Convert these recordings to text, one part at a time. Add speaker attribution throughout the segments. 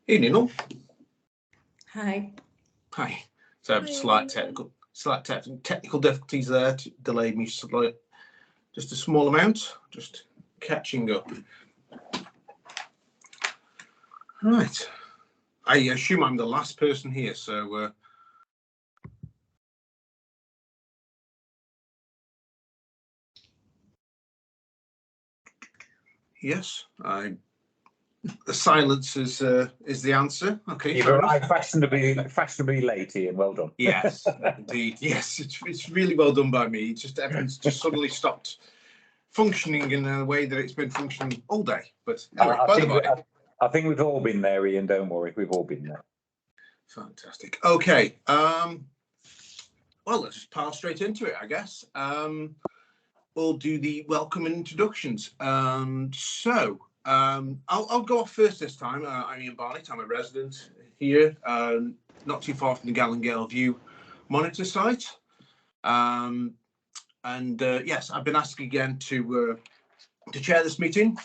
Speaker 1: Evening all.
Speaker 2: Hi.
Speaker 1: Hi. So slight technical difficulties there to delay me just a small amount, just catching up. Right. I assume I'm the last person here, so yes, the silence is the answer. Okay.
Speaker 3: You've arrived fashionably late, Ian. Well done.
Speaker 1: Yes, indeed. Yes, it's really well done by me. It's just everything's just suddenly stopped functioning in a way that it's been functioning all day. But anyway,
Speaker 3: I think we've all been there, Ian. Don't worry, we've all been there.
Speaker 1: Fantastic. Okay. Well, let's just pile straight into it, I guess. We'll do the welcome and introductions. I'll go off first this time. I'm Ian Barnett. I'm a resident here, not too far from the Gallingale View monitor site. Yes, I've been asked again to chair this meeting.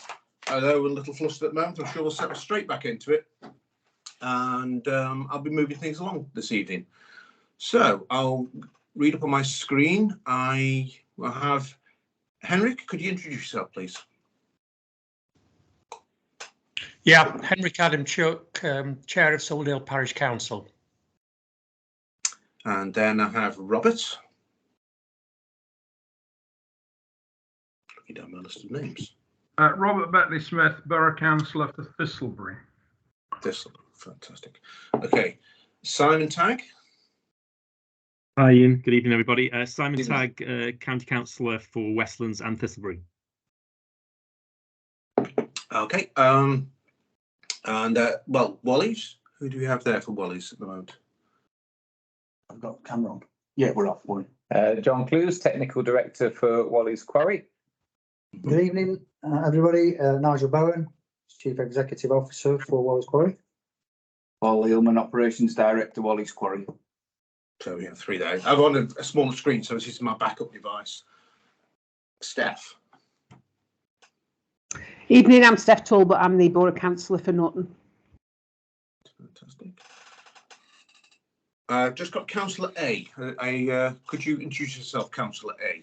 Speaker 1: Although we're a little flustered at the moment, I'm sure we'll settle straight back into it. And I'll be moving things along this evening. So I'll read up on my screen. I will have Henrik. Could you introduce yourself, please?
Speaker 4: Yeah, Henrik Adamchuk, Chair of Soldale Parish Council.
Speaker 1: And then I have Robert. Looking down my list of names.
Speaker 5: Robert Beckley Smith, Borough Councillor for Thistlebury.
Speaker 1: Thistlebury, fantastic. Okay, Simon Tagg.
Speaker 6: Hi Ian, good evening everybody. Simon Tagg, County Councillor for Westlands and Thistlebury.
Speaker 1: Okay, well, Wally's. Who do we have there for Wally's at the moment?
Speaker 7: I've got the camera on. Yeah, we're off.
Speaker 3: John Clues, Technical Director for Wally's Quarry.
Speaker 7: Good evening, everybody. Nigel Bowen, Chief Executive Officer for Wally's Quarry.
Speaker 8: Paul Hillman, Operations Director, Wally's Quarry.
Speaker 1: So we have three there. I've on a smaller screen, so this is my backup device. Steph.
Speaker 9: Evening, I'm Steph Talbot. I'm the Borough Councillor for Norton.
Speaker 1: Fantastic. I've just got Councillor A. Could you introduce yourself, Councillor A?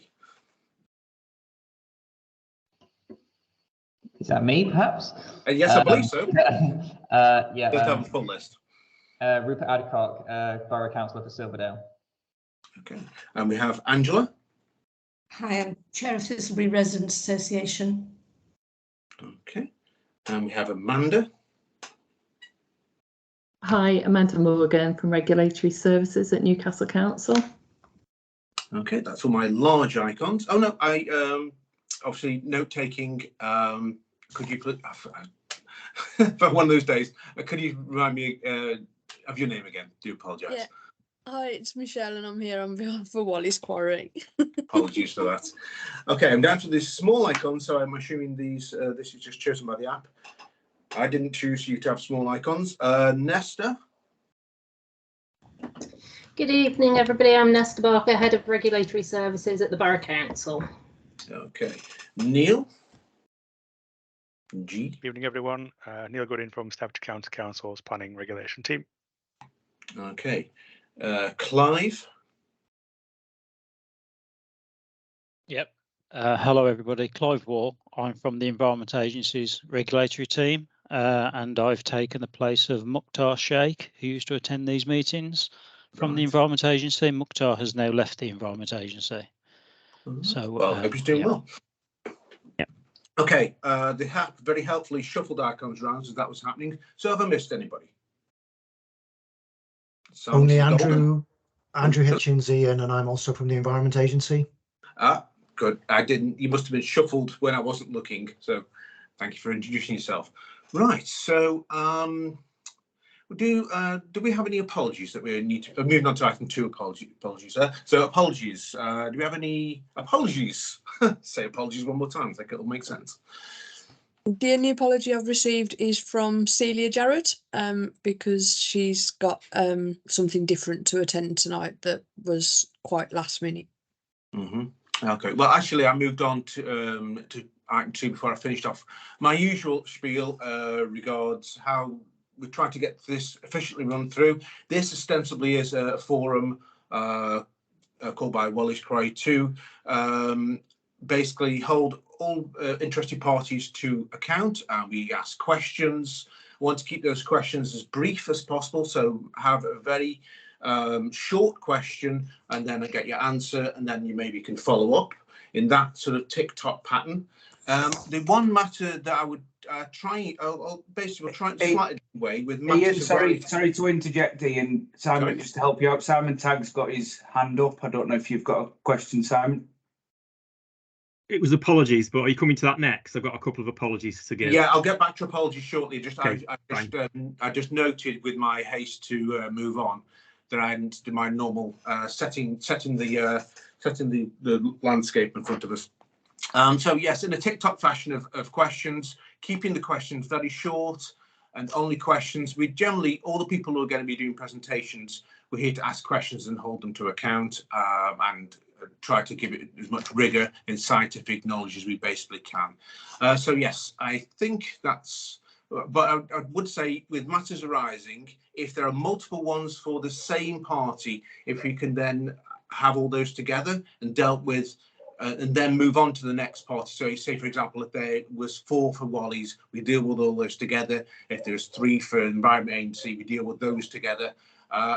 Speaker 10: Is that me, perhaps?
Speaker 1: Yes, I believe so.
Speaker 10: Yeah.
Speaker 1: Let's have a full list.
Speaker 10: Rupert Adcock, Borough Councillor for Silverdale.
Speaker 1: Okay. And we have Angela.
Speaker 2: Hi, I'm Chair of Thistlebury Residents Association.
Speaker 1: Okay. And we have Amanda.
Speaker 11: Hi, Amanda Morgan from Regulatory Services at Newcastle Council.
Speaker 1: Okay, that's all my large icons. Oh no, I obviously note taking. Could you put for one of those days? Could you remind me of your name again? Do apologise.
Speaker 12: Yeah. Hi, it's Michelle, and I'm here on behalf of Wally's Quarry.
Speaker 1: Apologies for that. Okay, I'm down to this small icon, so I'm assuming these. This is just chosen by the app. I didn't choose you to have small icons. Nesta.
Speaker 13: Good evening, everybody. I'm Nesta Barker, Head of Regulatory Services at the Borough Council.
Speaker 1: Okay. Neil. G.
Speaker 14: Good evening, everyone. Neil Goodin from Staffordshire County Council's Planning Regulation Team.
Speaker 1: Okay. Clive.
Speaker 15: Yep. Hello, everybody. Clive Wall. I'm from the Environment Agency's regulatory team, and I've taken the place of Mukhtar Sheikh, who used to attend these meetings from the Environment Agency. Mukhtar has now left the Environment Agency. So,
Speaker 1: well, I hope he's doing well.
Speaker 15: Yeah.
Speaker 1: Okay. The app very helpfully shuffled icons around as that was happening. So have I missed anybody?
Speaker 16: Only Andrew Hitchens, Ian, and I'm also from the Environment Agency.
Speaker 1: Ah, good. I didn't. You must have been shuffled when I wasn't looking. So, thank you for introducing yourself. Right. So, do we have any apologies that we need to? Moving on to item 2. Apologies. So, apologies. Do we have any apologies? Say apologies one more time. I think it'll make sense.
Speaker 12: The only apology I've received is from Celia Jarrett, because she's got something different to attend tonight that was quite last minute.
Speaker 1: Okay. Well, actually, I moved on to item 2 before I finished off. My usual spiel regards how we're trying to get this efficiently run through. This ostensibly is a forum called by Wally's Cry to basically hold all interested parties to account, and we ask questions. We want to keep those questions as brief as possible, so have a very short question and then get your answer, and then you maybe can follow up in that sort of tick-tock pattern. The one matter that I would basically we'll try it a slightly different way with
Speaker 8: Ian, sorry to interject, Ian. Simon,
Speaker 1: Sorry.
Speaker 8: just to help you out. Simon Tagg's got his hand up. I don't know if you've got a question, Simon.
Speaker 6: It was apologies, but are you coming to that next? I've got a couple of apologies to give.
Speaker 1: Yeah, I'll get back to apologies shortly.
Speaker 6: Okay,
Speaker 1: I just noted with my haste to move on that I hadn't did my normal setting the landscape in front of us. So yes, in a TikTok fashion of questions, keeping the questions very short and only questions. We generally, all the people who are going to be doing presentations, we're here to ask questions and hold them to account, and try to give it as much rigor and scientific knowledge as we basically can. So yes, I think that's, but I would say with matters arising, if there are multiple ones for the same party, if we can then have all those together and dealt with, and then move on to the next party. So say, for example, if there was 4 for Wally's, we deal with all those together. If there's 3 for Environment Agency, we deal with those together.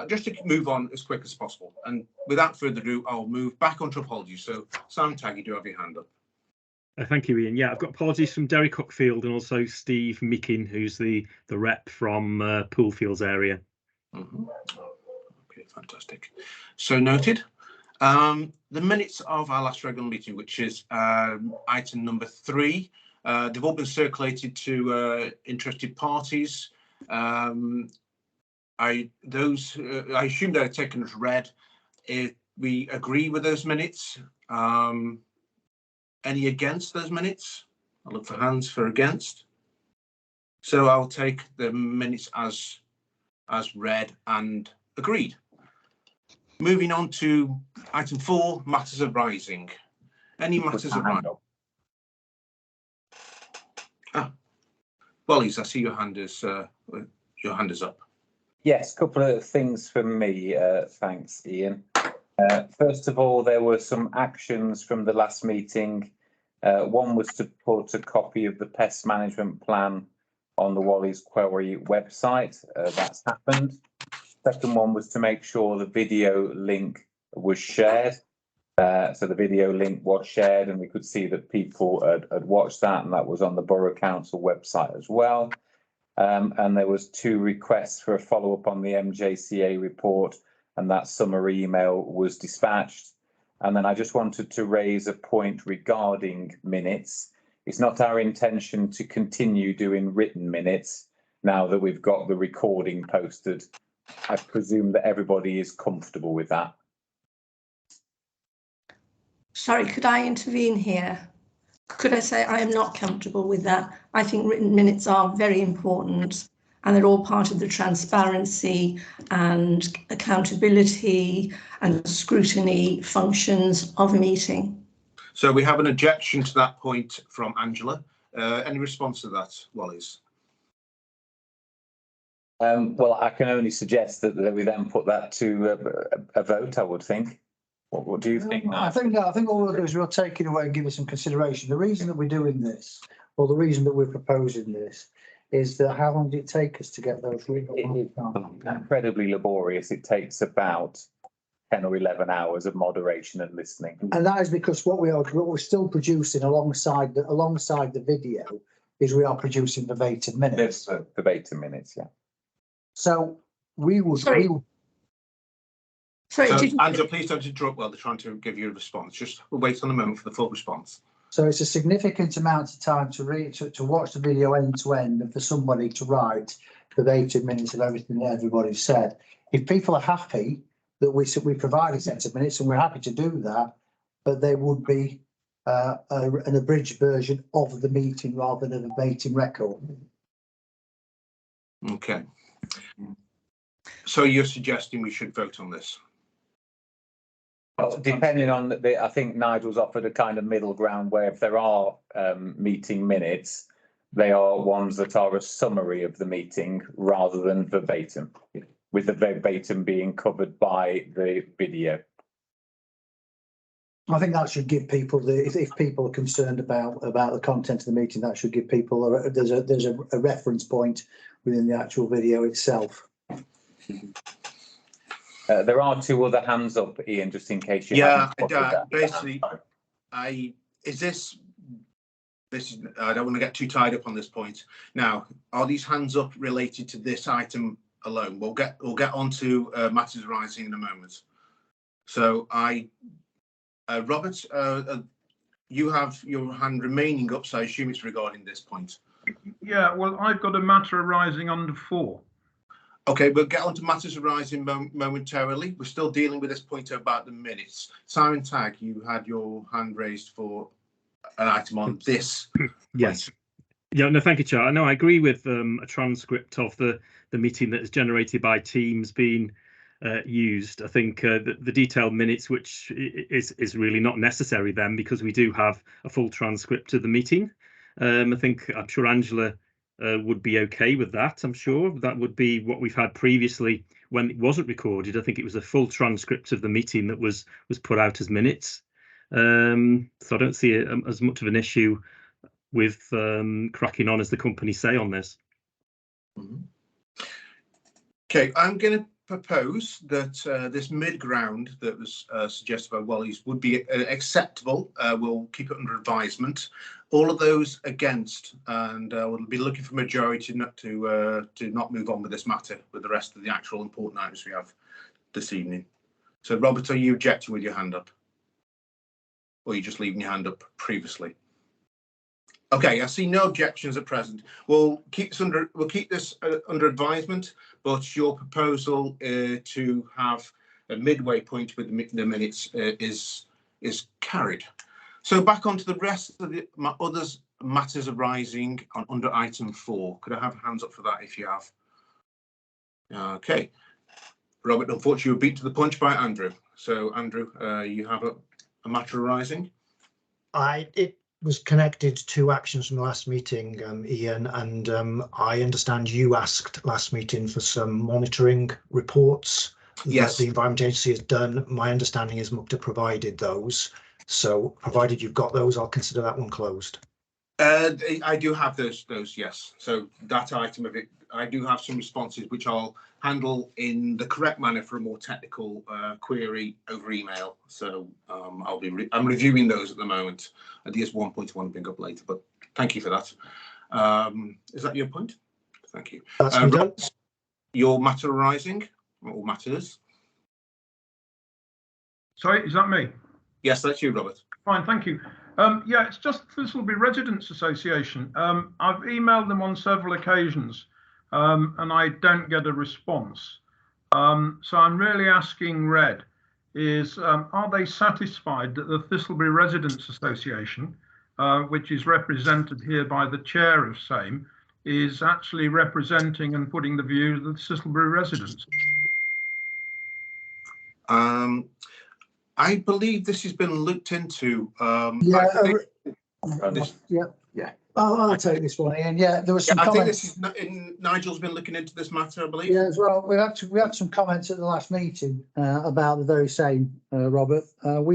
Speaker 1: Just to move on as quick as possible. And without further ado, I'll move back onto apologies. So Simon Tagg, you do have your hand up.
Speaker 6: Thank you, Ian. Yeah, I've got apologies from Derek Huckfield and also Steve Mickin, who's the rep from Poolfields area.
Speaker 1: Okay, fantastic. So noted. The minutes of our last regular meeting, which is item number 3, they've all been circulated to interested parties. I assume they're taken as read. If we agree with those minutes, any against those minutes? I'll look for hands for against. So I'll take the minutes as read and agreed. Moving on to item 4, matters arising. Any matters arising? Wally's, I see your hand is up.
Speaker 3: Yes, a couple of things from me. Thanks, Ian. First of all, there were some actions from the last meeting. One was to put a copy of the pest management plan on the Wally's Quarry website. That's happened. Second one was to make sure the video link was shared. So the video link was shared and we could see that people had watched that, and that was on the Borough Council website as well. And there was 2 requests for a follow-up on the MJCA report, and that summary email was dispatched. And then I just wanted to raise a point regarding minutes. It's not our intention to continue doing written minutes now that we've got the recording posted. I presume that everybody is comfortable with that.
Speaker 2: Sorry, could I intervene here? Could I say I am not comfortable with that? I think written minutes are very important, and they're all part of the transparency and accountability and scrutiny functions of a meeting.
Speaker 1: So we have an objection to that point from Angela. Any response to that, Wally's?
Speaker 3: Well, I can only suggest that we then put that to a vote, I would think. What do you think?
Speaker 7: I think all we'll do is we'll take it away and give it some consideration. The reason that we're doing this, or the reason that we're proposing this, is that how long did it take us to get those written?
Speaker 3: Incredibly laborious. It takes about 10 or 11 hours of moderation and listening.
Speaker 7: And that is because what we're still producing alongside the video is we are producing verbatim minutes.
Speaker 3: Verbatim minutes, yeah.
Speaker 7: So we will.
Speaker 2: Sorry,
Speaker 1: Angela, please don't interrupt while they're trying to give you a response. Just wait on a moment for the full response.
Speaker 7: So it's a significant amount of time to watch the video end to end, and for somebody to write verbatim minutes of everything that everybody said. If people are happy that we provide a set of minutes, and we're happy to do that, but they would be an abridged version of the meeting rather than a verbatim record.
Speaker 1: Okay. So you're suggesting we should vote on this?
Speaker 3: Well, depending on I think Nigel's offered a kind of middle ground where if there are meeting minutes, They are ones that are a summary of the meeting rather than verbatim, with the verbatim being covered by the video.
Speaker 7: I think that should give people if people are concerned about the content of the meeting, that should give people there's a reference point within the actual video itself.
Speaker 3: There are two other hands up, Ian, just in case you.
Speaker 1: Yeah, basically, I don't want to get too tied up on this point. Now, are these hands up related to this item alone? We'll get on to matters arising in a moment. So Robert, you have your hand remaining up, so I assume it's regarding this point.
Speaker 5: Yeah, well, I've got a matter arising under 4.
Speaker 1: Okay, we'll get on to matters arising momentarily. We're still dealing with this point about the minutes. Simon Tagg, you had your hand raised for an item on this.
Speaker 6: Yes. Yeah, no, thank you, Chair. No, I agree with a transcript of the meeting that is generated by Teams being used. I think the detailed minutes, which is really not necessary then, because we do have a full transcript of the meeting. I'm sure Angela would be okay with that. I'm sure that would be what we've had previously when it wasn't recorded. I think it was a full transcript of the meeting that was put out as minutes. So I don't see it as much of an issue with cracking on as the company say on this.
Speaker 1: Okay, I'm going to propose that this mid-ground that was suggested by Wally's would be acceptable. We'll keep it under advisement. All of those against, and we'll be looking for majority to not move on with this matter with the rest of the actual important items we have this evening. So, Robert, are you objecting with your hand up, or are you just leaving your hand up previously? Okay, I see no objections at present. We'll keep this under advisement, but your proposal to have a midway point with the minutes is carried. So back onto the rest of the others matters arising under item 4. Could I have hands up for that if you have? Okay, Robert, unfortunately, you were beat to the punch by Andrew. So Andrew, you have a matter arising.
Speaker 16: It was connected to actions from the last meeting, Ian, and I understand you asked last meeting for some monitoring reports.
Speaker 1: Yes,
Speaker 16: that the Environment Agency has done. My understanding is MUCTA provided those. So provided you've got those, I'll consider that one closed.
Speaker 1: I do have those, yes. So that item of it, I do have some responses which I'll handle in the correct manner for a more technical query over email. So I'm reviewing those at the moment. There's one point I want to bring up later, but thank you for that. Is that your point? Thank you.
Speaker 16: That's me done.
Speaker 1: Your matter arising, or matters?
Speaker 5: Sorry, is that me?
Speaker 1: Yes, that's you, Robert.
Speaker 5: Fine, thank you. Yeah, it's just Thistleby Residents Association. I've emailed them on several occasions and I don't get a response. So I'm really asking Red, are they satisfied that the Thistleby Residents Association, which is represented here by the chair of SAME, is actually representing and putting the views of the Thistleby residents?
Speaker 1: I believe this has been looked into.
Speaker 7: Yeah. I'll take this one, Ian. Yeah, there was some comments.
Speaker 1: I think Nigel's been looking into this matter, I believe.
Speaker 7: Yeah, as well. We had some comments at the last meeting about the very same, Robert. I've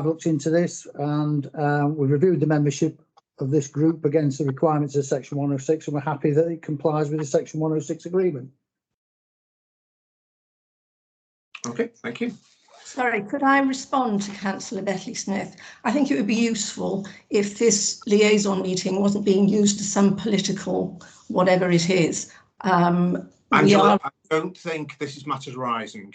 Speaker 7: looked into this and we've reviewed the membership of this group against the requirements of Section 106, and we're happy that it complies with the Section 106 agreement.
Speaker 1: Okay, thank you.
Speaker 2: Sorry, could I respond to Councillor Bettley-Smith? I think it would be useful if this liaison meeting wasn't being used to some political whatever it is.
Speaker 1: Angela, I don't think this is matters arising.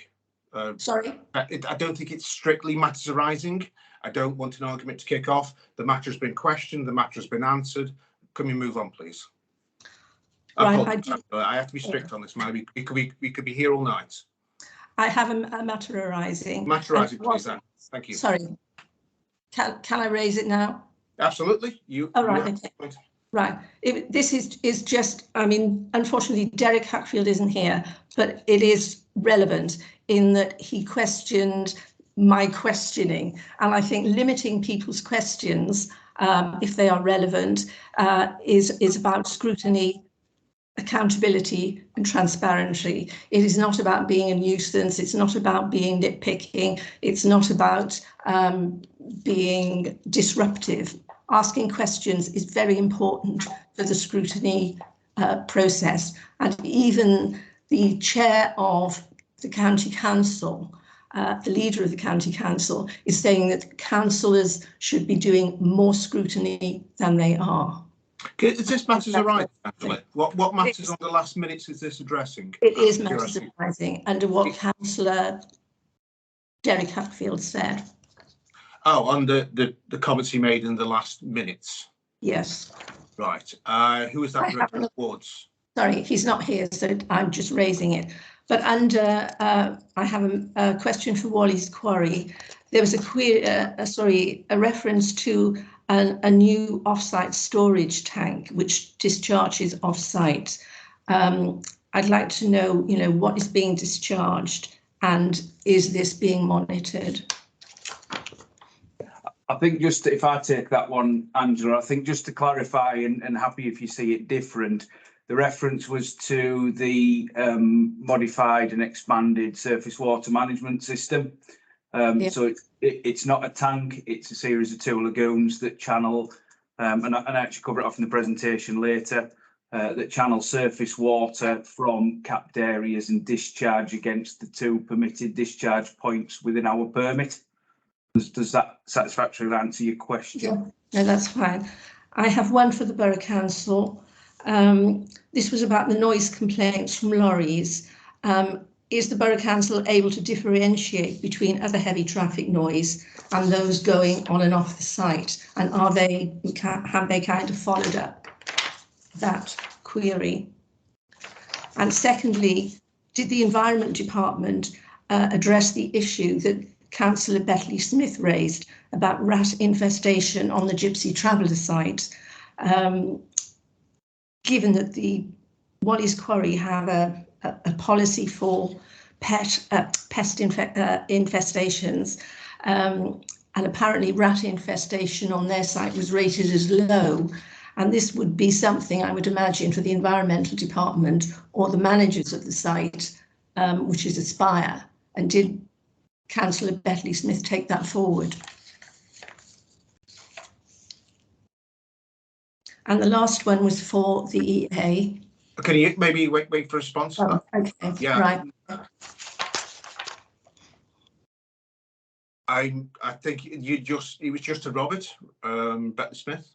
Speaker 2: Sorry?
Speaker 1: I don't think it's strictly matters arising. I don't want an argument to kick off. The matter has been questioned, the matter has been answered. Can we move on, please?
Speaker 2: Right,
Speaker 1: I have to be strict on this. Maybe we could be here all night.
Speaker 2: I have a matter arising.
Speaker 1: Matter arising, please, Anne. Thank you.
Speaker 2: Sorry. Can I raise it now?
Speaker 1: Absolutely.
Speaker 2: All right. Okay. Right. This is just, I mean, unfortunately, Derek Hackfield isn't here, but it is relevant in that he questioned my questioning. And I think limiting people's questions if they are relevant, is about scrutiny, accountability and transparency. It is not about being a nuisance. It's not about being nitpicking. It's not about being disruptive. Asking questions is very important for the scrutiny process. And even the chair of the county council, the leader of the county council, is saying that councillors should be doing more scrutiny than they are.
Speaker 1: Is this matters arising, Angela? What matters on the last minutes is this addressing?
Speaker 2: It is matters arising under what Councillor Derek Hatfield said.
Speaker 1: Oh, on the comments he made in the last minutes.
Speaker 2: Yes.
Speaker 1: Right. Who was that directed towards?
Speaker 2: Sorry, he's not here, so I'm just raising it. But under, I have a question for Wally's Quarry. There was a reference to a new off-site storage tank which discharges off-site. I'd like to know, what is being discharged and is this being monitored?
Speaker 8: I think just if I take that one, Angela, I think just to clarify, and happy if you see it different, the reference was to the modified and expanded surface water management system. So it's not a tank, it's a series of 2 lagoons that channel, and I actually cover it off in the presentation later, that channel surface water from capped areas and discharge against the 2 permitted discharge points within our permit. Does that satisfactorily answer your question?
Speaker 2: Yeah, no, that's fine. I have one for the Borough Council. This was about the noise complaints from lorries. Is the Borough Council able to differentiate between other heavy traffic noise and those going on and off the site? And have they kind of followed up that query? And secondly, did the Environment Department address the issue that Councillor Bethley Smith raised about rat infestation on the Gypsy Traveller site? Given that the Wally's Quarry have a policy for pest infestations, and apparently rat infestation on their site was rated as low, and this would be something I would imagine for the Environmental Department or the managers of the site, which is Aspire. And did Councillor Bethley Smith take that forward? And the last one was for the EA.
Speaker 1: Can you maybe wait for a response?
Speaker 2: Oh, okay, yeah. Right.
Speaker 1: I think it was just to Robert, Bethley Smith.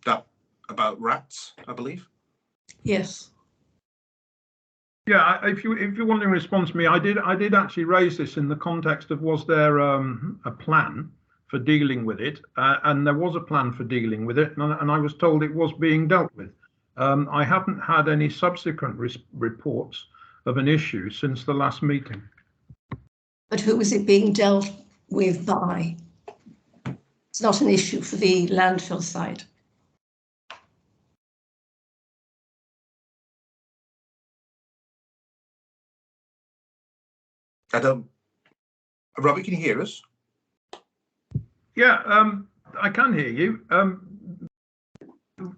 Speaker 1: That about rats, I believe.
Speaker 2: Yes.
Speaker 5: Yeah, if you want to respond to me, I did actually raise this in the context of, was there a plan for dealing with it, and there was a plan for dealing with it, and I was told it was being dealt with. I haven't had any subsequent reports of an issue since the last meeting.
Speaker 2: But who was it being dealt with by? It's not an issue for the landfill site.
Speaker 1: I don't. Robert, can you hear us?
Speaker 5: Yeah, I can hear you.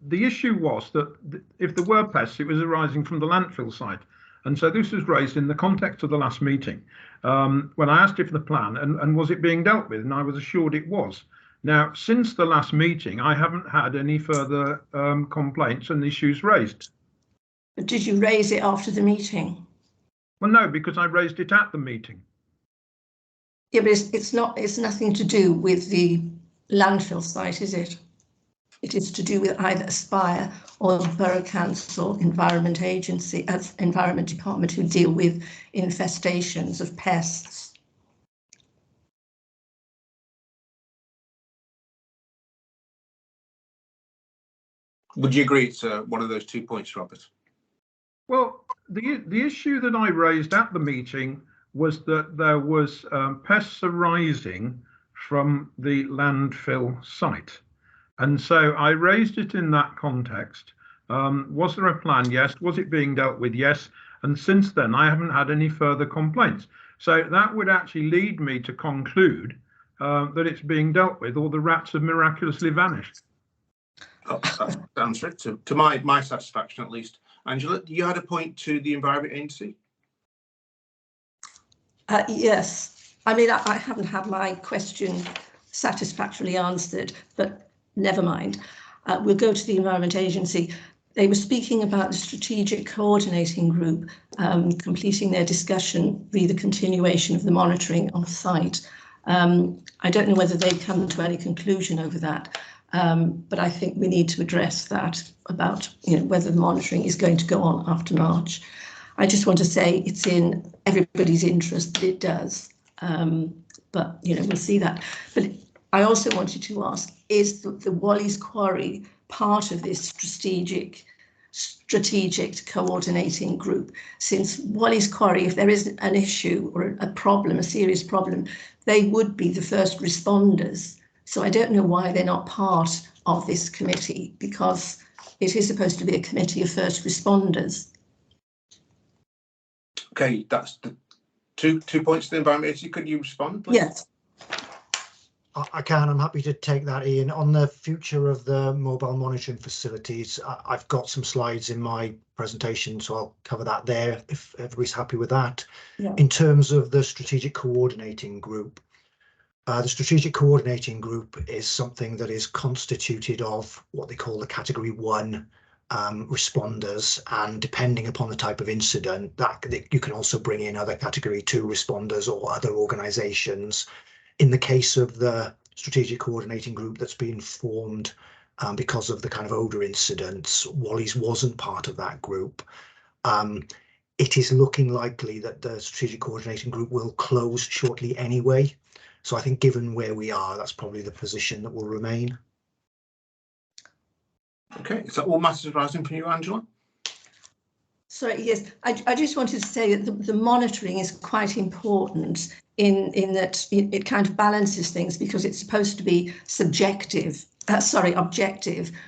Speaker 5: The issue was that if there were pests, it was arising from the landfill site. And so this was raised in the context of the last meeting, when I asked if the plan and was it being dealt with, and I was assured it was. Now, since the last meeting, I haven't had any further complaints and issues raised.
Speaker 2: But did you raise it after the meeting?
Speaker 5: Well, no, because I raised it at the meeting.
Speaker 2: Yeah, but it's nothing to do with the landfill site, is it? It is to do with either Aspire or the Borough Council Environment Agency, Environment Department, who deal with infestations of pests.
Speaker 1: Would you agree it's one of those 2 points, Robert?
Speaker 5: Well, the issue that I raised at the meeting was that there was pests arising from the landfill site. And so I raised it in that context. Was there a plan? Yes. Was it being dealt with? Yes. And since then, I haven't had any further complaints. So that would actually lead me to conclude that it's being dealt with, or the rats have miraculously vanished.
Speaker 1: Oh, that's the answer to my satisfaction, at least. Angela, you had a point to the Environment Agency?
Speaker 2: Yes. I mean, I haven't had my question satisfactorily answered, but never mind. We'll go to the Environment Agency. They were speaking about the Strategic Coordinating Group completing their discussion via the continuation of the monitoring on site. I don't know whether they've come to any conclusion over that, but I think we need to address that about whether the monitoring is going to go on after March. I just want to say it's in everybody's interest that it does, but we'll see that. But I also wanted to ask, is the Wally's Quarry part of this strategic coordinating group? Since Wally's Quarry, if there is an issue or a problem, a serious problem, they would be the first responders. So I don't know why they're not part of this committee, because it is supposed to be a committee of first responders.
Speaker 1: Okay, that's the two points to the Environment Agency. Could you respond, please?
Speaker 2: Yes.
Speaker 16: I can. I'm happy to take that, Ian. On the future of the mobile monitoring facilities, I've got some slides in my presentation, so I'll cover that there if everybody's happy with that.
Speaker 2: Yeah.
Speaker 16: In terms of the Strategic Coordinating Group, the Strategic Coordinating Group is something that is constituted of what they call the Category 1 responders, and depending upon the type of incident, that you can also bring in other Category 2 responders or other organisations. In the case of the Strategic Coordinating Group that's been formed because of the kind of odour incidents, Wally's wasn't part of that group. It is looking likely that the Strategic Coordinating Group will close shortly anyway. So I think given where we are, that's probably the position that will remain.
Speaker 1: Okay, is that all matters arising from you, Angela?
Speaker 2: Sorry, yes, I just wanted to say that the monitoring is quite important in that it kind of balances things, because it's supposed to be objective,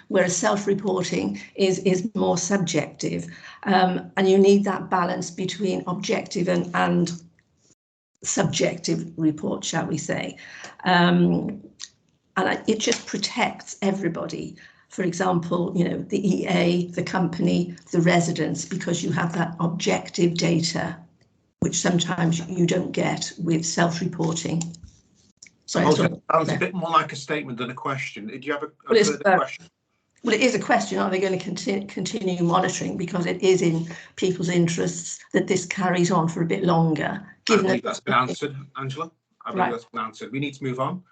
Speaker 2: whereas self-reporting is more subjective, and you need that balance between objective and subjective report, shall we say, and it just protects everybody. For example, the EA, the company, the residents, because you have that objective data, which sometimes you don't get with self-reporting. Sorry,
Speaker 1: that was a bit more like a statement than a question. Did you have a further question?
Speaker 2: Well, it is a question. Are they going to continue monitoring, because it is in people's interests that this carries on for a bit longer?
Speaker 1: I believe that's been answered, Angela. I believe that's been answered. We need to move on.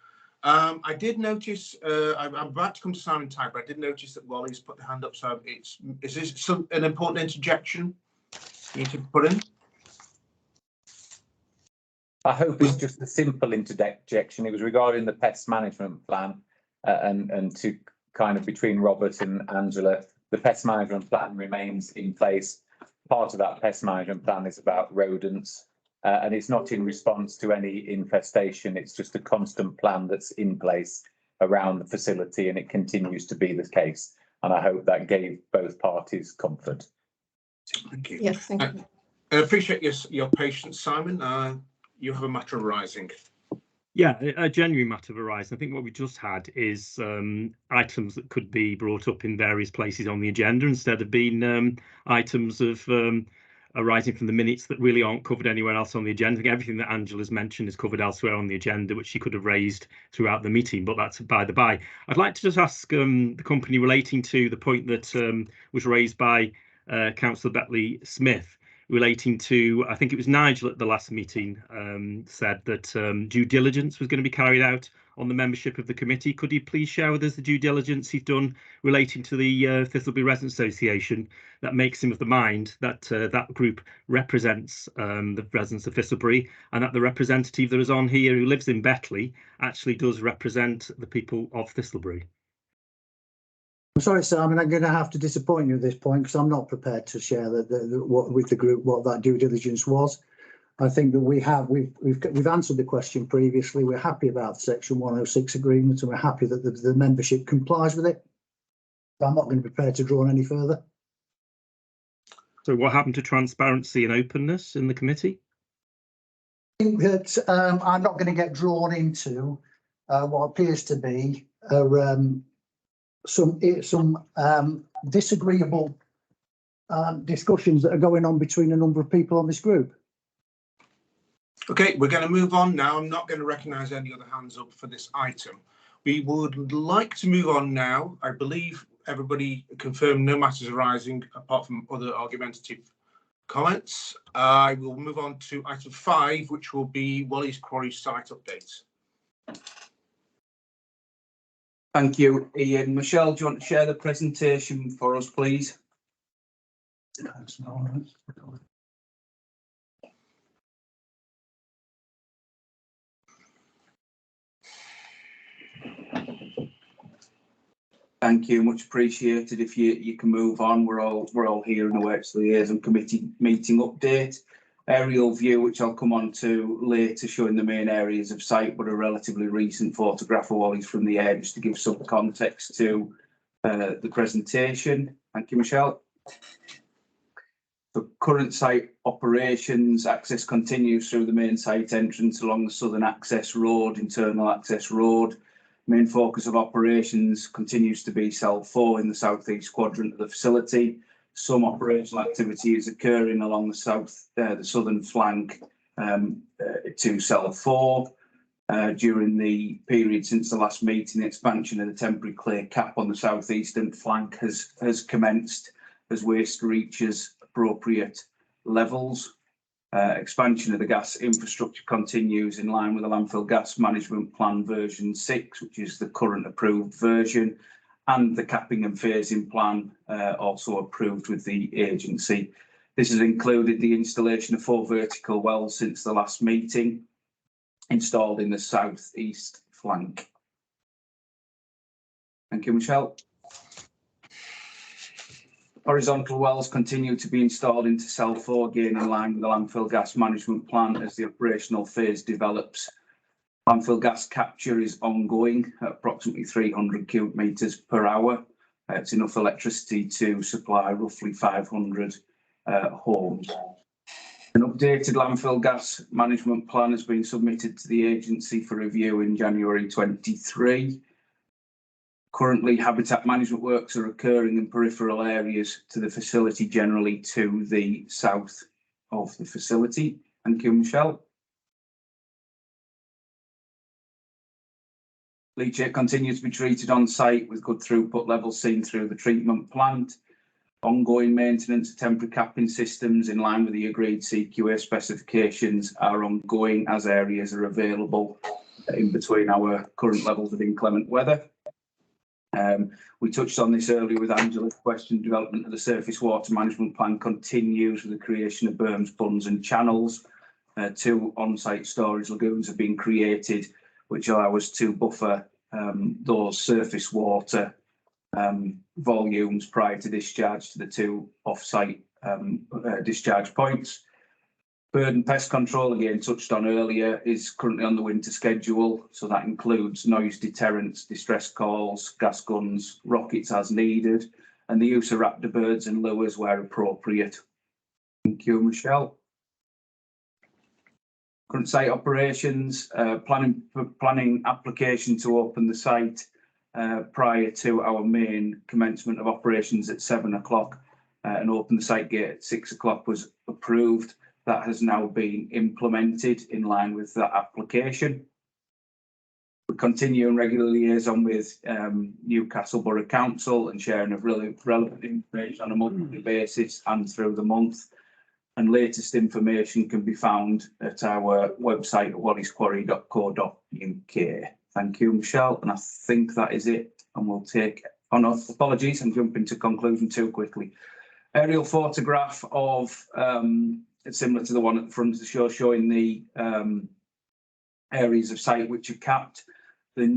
Speaker 1: I did notice, I'm about to come to Simon Tagg, but I did notice that Wally's put the hand up. So is this an important interjection you need to put in?
Speaker 3: I hope it's just a simple interjection. It was regarding the pest management plan, and to kind of between Robert and Angela, the pest management plan remains in place. Part of that pest management plan is about rodents. And it's not in response to any infestation. It's just a constant plan that's in place around the facility, and it continues to be the case. And I hope that gave both parties comfort.
Speaker 1: Thank you.
Speaker 2: Yes, thank you.
Speaker 1: I appreciate your patience, Simon. You have a matter arising.
Speaker 6: Yeah, a genuine matter of arising. I think what we just had is items that could be brought up in various places on the agenda, instead of being items of arising from the minutes that really aren't covered anywhere else on the agenda. I think everything that Angela's mentioned is covered elsewhere on the agenda, which she could have raised throughout the meeting, but that's by the by. I'd like to just ask the company, relating to the point that was raised by Councillor Betley Smith, relating to, I think it was Nigel at the last meeting, said that due diligence was going to be carried out on the membership of the committee. Could you please share with us the due diligence he's done relating to the Thistleby Residents Association that makes him of the mind that that group represents the residents of Thistleby, and that the representative that is on here who lives in Betley actually does represent the people of Thistleby?
Speaker 7: I'm sorry, Simon, I'm going to have to disappoint you at this point, because I'm not prepared to share with the group what that due diligence was. I think that we've answered the question previously. We're happy about the Section 106 agreement, and we're happy that the membership complies with it. I'm not going to be prepared to draw on any further.
Speaker 6: So what happened to transparency and openness in the committee?
Speaker 7: I think that I'm not going to get drawn into what appears to be some disagreeable discussions that are going on between a number of people on this group.
Speaker 1: Okay, we're going to move on now. I'm not going to recognise any other hands up for this item. We would like to move on now. I believe everybody confirmed no matters arising apart from other argumentative comments. I will move on to item 5, which will be Wally's Quarry site updates.
Speaker 8: Thank you, Ian. Michelle, do you want to share the presentation for us, please? Thank you, much appreciated. If you can move on, we're all here in the Works Liaison Committee meeting update. Aerial view, which I'll come on to later, showing the main areas of site, but a relatively recent photograph of Wally's from the air, just to give some context to the presentation. Thank you, Michelle. The current site operations, access continues through the main site entrance along the southern access road, internal access road. Main focus of operations continues to be cell 4 in the southeast quadrant of the facility. Some operational activity is occurring along the southern flank to cell 4. During the period since the last meeting, the expansion of the temporary clear cap on the southeastern flank has commenced as waste reaches appropriate levels. Expansion of the gas infrastructure continues in line with the Landfill Gas Management Plan version 6, which is the current approved version, and the capping and phasing plan also approved with the agency. This has included the installation of 4 vertical wells since the last meeting, installed in the southeast flank. Thank you, Michelle. Horizontal wells continue to be installed into cell 4, again in line with the Landfill Gas Management Plan as the operational phase develops. Landfill gas capture is ongoing at approximately 300 cubic metres per hour. It's enough electricity to supply roughly 500 homes. An updated landfill gas management plan has been submitted to the agency for review in January 23. Currently, habitat management works are occurring in peripheral areas to the facility, generally to the south of the facility. Thank you, Michelle. Leachate continues to be treated on site with good throughput levels seen through the treatment plant. Ongoing maintenance of temporary capping systems in line with the agreed CQA specifications are ongoing as areas are available in between our current levels of inclement weather. We touched on this earlier with Angela's question. Development of the surface water management plan continues with the creation of berms, bunds and channels. 2 on-site storage lagoons have been created, which allow us to buffer those surface water volumes prior to discharge to the 2 off-site discharge points. Bird and pest control, again touched on earlier, is currently on the winter schedule, so that includes noise deterrents, distress calls, gas guns, rockets as needed, and the use of raptor birds and lures where appropriate. Thank you, Michelle. Current site operations, planning application to open the site prior to our main commencement of operations at 7 o'clock and open the site gate at 6 o'clock was approved. That has now been implemented in line with that application. We continue in regular liaison with Newcastle Borough Council and sharing of really relevant information on a monthly basis and through the month. And latest information can be found at our website at wallysquarry.co.uk. Thank you, Michelle. And I think that is it. And we'll take, oh no, apologies, I'm jumping to conclusion too quickly. Aerial photograph of, similar to the one at the front of the show, showing the areas of site which are capped. The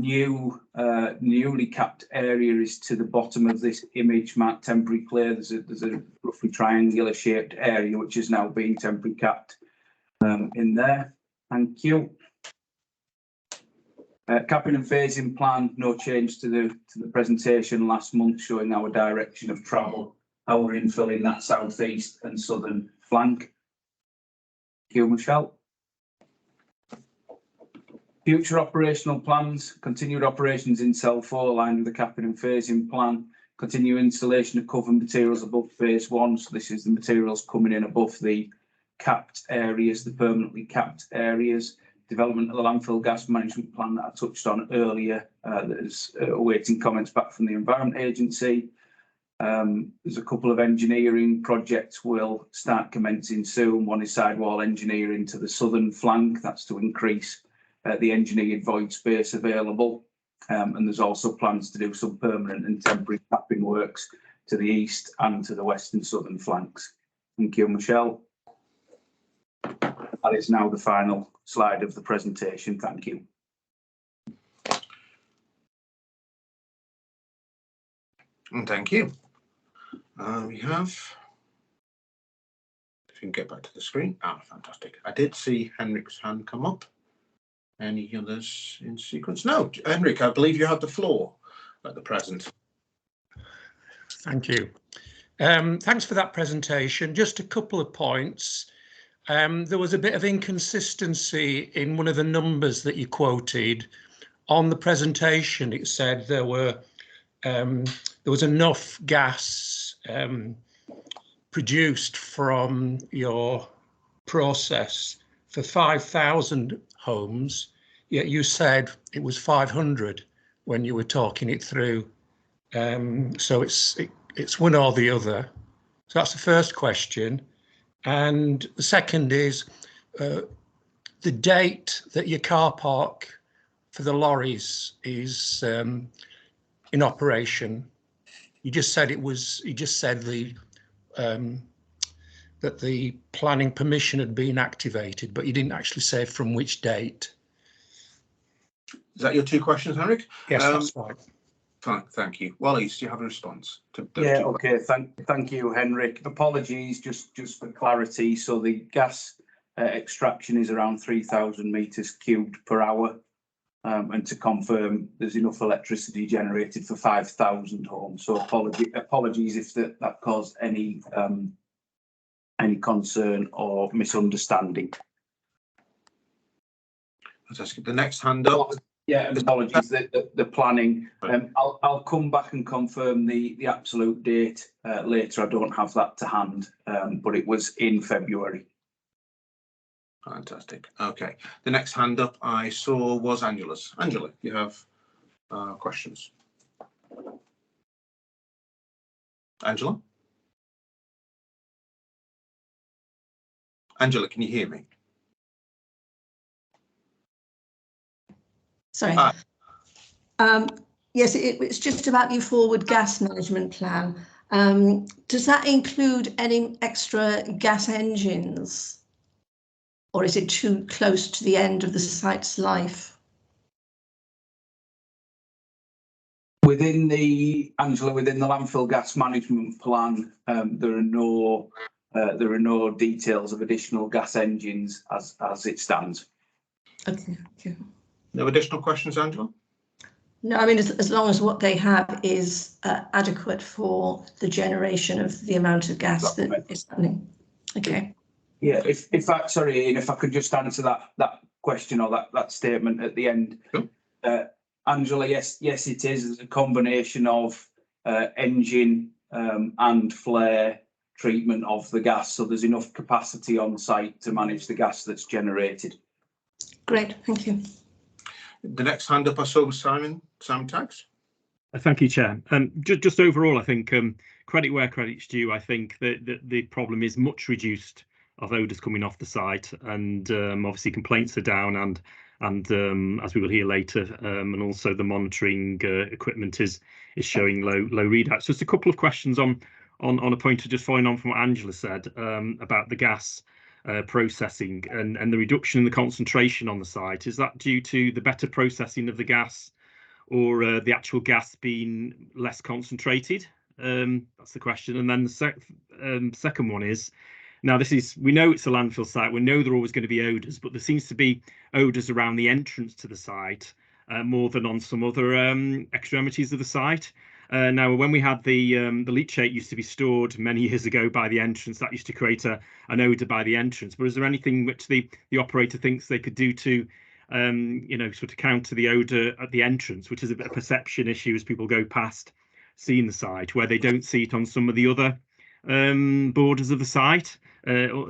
Speaker 8: newly capped area is to the bottom of this image marked temporary clear. There's a roughly triangular shaped area which is now being temporary capped in there. Thank you. Capping and phasing plan, no change to the presentation last month, showing our direction of travel, how we're infilling that southeast and southern flank. Thank you, Michelle. Future operational plans, continued operations in cell 4 aligned with the capping and phasing plan, continue installation of cover materials above phase 1. So this is the materials coming in above the capped areas, the permanently capped areas. Development of the landfill gas management plan that I touched on earlier, that is awaiting comments back from the Environment Agency. There's a couple of engineering projects will start commencing soon. One is sidewall engineering to the southern flank. That's to increase the engineered void space available. And there's also plans to do some permanent and temporary capping works to the east and to the west and southern flanks. Thank you, Michelle. That is now the final slide of the presentation. Thank you.
Speaker 1: And thank you. We have, if you can get back to the screen. Ah, fantastic. I did see Henrik's hand come up. Any others in sequence? No, Henrik, I believe you have the floor at the present.
Speaker 4: Thank you. Thanks for that presentation. Just a couple of points. There was a bit of inconsistency in one of the numbers that you quoted. On the presentation, it said there was enough gas produced from your process for 5,000 homes, yet you said it was 500 when you were talking it through. So it's one or the other. So that's the first question. And the second is the date that your car park for the lorries is in operation. You just said it was. You just said that the planning permission had been activated, but you didn't actually say from which date.
Speaker 1: Is that your two questions, Henrik?
Speaker 4: Yes, that's right.
Speaker 1: Fine, thank you. Wallis, do you have a response to those
Speaker 8: Yeah,
Speaker 1: two?
Speaker 8: okay. Thank you, Henrik. Apologies, just for clarity. So the gas extraction is around 3,000 meters cubed per hour. And to confirm, there's enough electricity generated for 5,000 homes. So apologies if that caused any concern or misunderstanding.
Speaker 1: Fantastic. The next hand up.
Speaker 8: Yeah, apologies. The planning. I'll come back and confirm the absolute date later. I don't have that to hand, but it was in February.
Speaker 1: Fantastic. Okay. The next hand up I saw was Angela's. Angela, you have questions? Angela? Angela, can you hear me?
Speaker 2: Sorry. Yes, it's just about your forward gas management plan. Does that include any extra gas engines? Or is it too close to the end of the site's life?
Speaker 8: Within the landfill gas management plan, there are no details of additional gas engines as it stands.
Speaker 2: Okay, thank you.
Speaker 1: No additional questions, Angela?
Speaker 2: No, I mean, as long as what they have is adequate for the generation of the amount of gas that is happening. Okay.
Speaker 8: Yeah, if I could just answer that question or that statement at the end. Sure. Angela, yes, it is. There's a combination of engine and flare treatment of the gas, so there's enough capacity on site to manage the gas that's generated.
Speaker 2: Great, thank you.
Speaker 1: The next hand up I saw was Simon Taggs.
Speaker 6: Thank you, Chair. Just overall, I think credit where credit's due. I think that the problem is much reduced of odours coming off the site, and obviously complaints are down, and as we will hear later, and also the monitoring equipment is showing low readouts. Just a couple of questions on a point of just following on from what Angela said about the gas processing and the reduction in the concentration on the site. Is that due to the better processing of the gas, or the actual gas being less concentrated? That's the question. And then the second one is, now we know it's a landfill site, we know there are always going to be odours, but there seems to be odours around the entrance to the site more than on some other extremities of the site. Now, when we had the leachate used to be stored many years ago by the entrance, that used to create an odour by the entrance. But is there anything which the operator thinks they could do to sort of counter the odour at the entrance, which is a bit of perception issue as people go past seeing the site, where they don't see it on some of the other borders of the site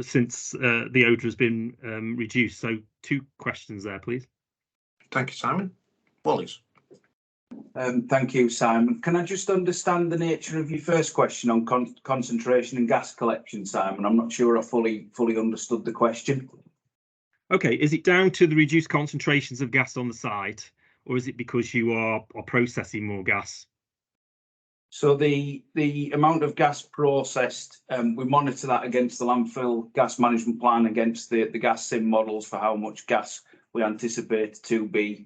Speaker 6: since the odour has been reduced. So 2 questions there, please.
Speaker 1: Thank you, Simon. Wallis.
Speaker 8: Thank you, Simon. Can I just understand the nature of your first question on concentration and gas collection, Simon? I'm not sure I fully understood the question.
Speaker 6: Okay, is it down to the reduced concentrations of gas on the site, or is it because you are processing more gas?
Speaker 8: So the amount of gas processed, we monitor that against the landfill gas management plan, against the gas sim models for how much gas we anticipate to be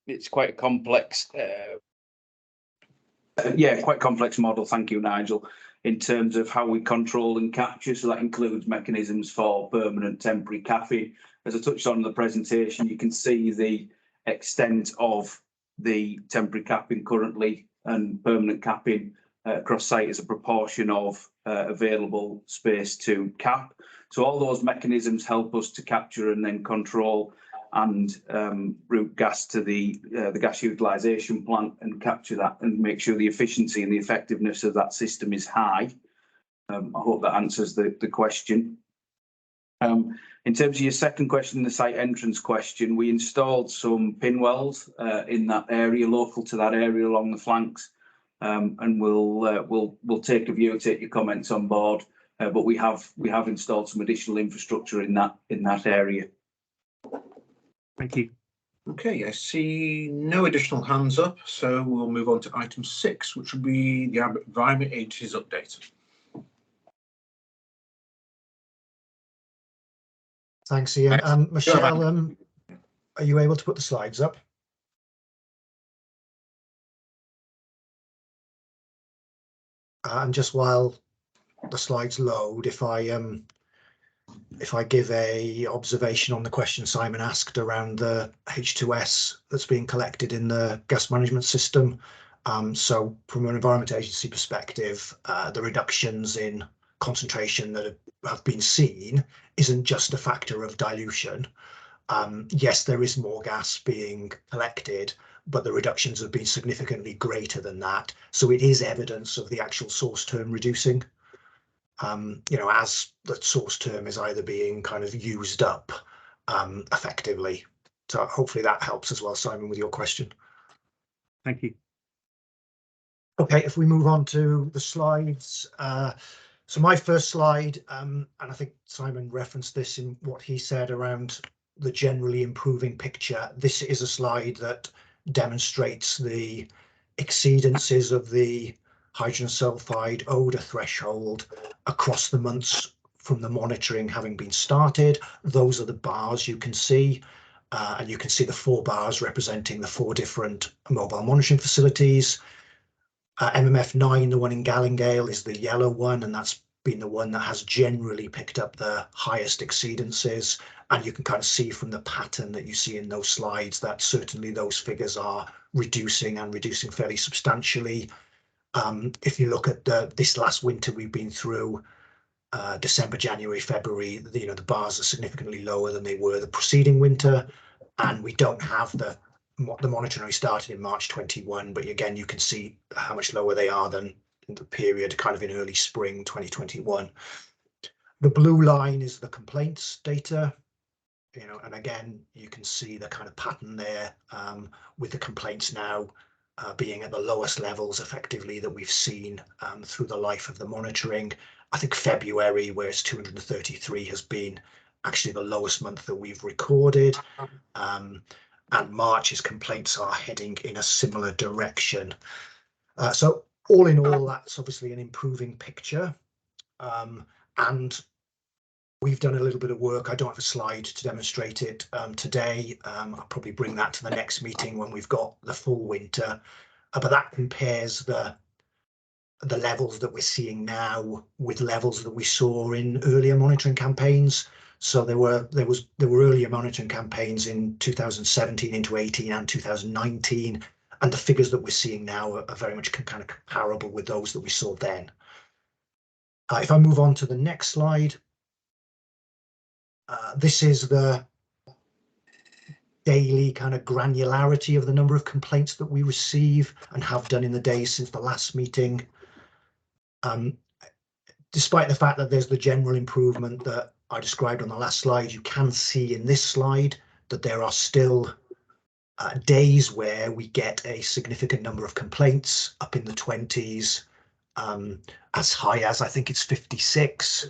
Speaker 8: it's quite a complex, quite complex model. Thank you, Nigel. In terms of how we control and capture, so that includes mechanisms for permanent, temporary capping. As I touched on in the presentation, you can see the extent of the temporary capping currently and permanent capping across site as a proportion of available space to cap. So all those mechanisms help us to capture and then control and route gas to the gas utilisation plant and capture that and make sure the efficiency and the effectiveness of that system is high. I hope that answers the question. In terms of your second question, the site entrance question, we installed some pin wells in that area, local to that area along the flanks, and we'll take a view, take your comments on board. But we have installed some additional infrastructure in that area.
Speaker 6: Thank you.
Speaker 1: Okay, I see no additional hands up, so we'll move on to item 6, which will be the Environment Agency's update.
Speaker 16: Thanks, Ian. Michelle, are you able to put the slides up? And just while the slides load, if I give a observation on the question Simon asked around the H2S that's being collected in the gas management system. So from an Environment Agency perspective, the reductions in concentration that have been seen isn't just a factor of dilution. Yes, there is more gas being collected, but the reductions have been significantly greater than that. So it is evidence of the actual source term reducing. As the source term is either being kind of used up effectively. So hopefully that helps as well, Simon, with your question.
Speaker 6: Thank you.
Speaker 16: Okay, if we move on to the slides. So my first slide, and I think Simon referenced this in what he said around the generally improving picture. This is a slide that demonstrates the exceedances of the hydrogen sulfide odour threshold across the months from the monitoring having been started. Those are the bars you can see, and you can see the 4 bars representing the 4 different mobile monitoring facilities. MMF9, the one in Gallingale, is the yellow one, and that's been the one that has generally picked up the highest exceedances. And you can kind of see from the pattern that you see in those slides that certainly those figures are reducing and reducing fairly substantially. If you look at this last winter we've been through, December, January, February, the bars are significantly lower than they were the preceding winter, and we don't have the monitoring started in March 21, but again you can see how much lower they are than in the period kind of in early spring 2021. The blue line is the complaints data, and again you can see the kind of pattern there, with the complaints now being at the lowest levels effectively that we've seen through the life of the monitoring. I think February, where it's 233, has been actually the lowest month that we've recorded, and March's complaints are heading in a similar direction. So all in all, that's obviously an improving picture, and we've done a little bit of work. I don't have a slide to demonstrate it today. I'll probably bring that to the next meeting when we've got the full winter. But that compares the levels that we're seeing now with levels that we saw in earlier monitoring campaigns. So there were earlier monitoring campaigns in 2017 into 18 and 2019, and the figures that we're seeing now are very much kind of comparable with those that we saw then. If I move on to the next slide, this is the daily kind of granularity of the number of complaints that we receive and have done in the days since the last meeting. Despite the fact that there's the general improvement that I described on the last slide, you can see in this slide that there are still days where we get a significant number of complaints up in the 20s, as high as I think it's 56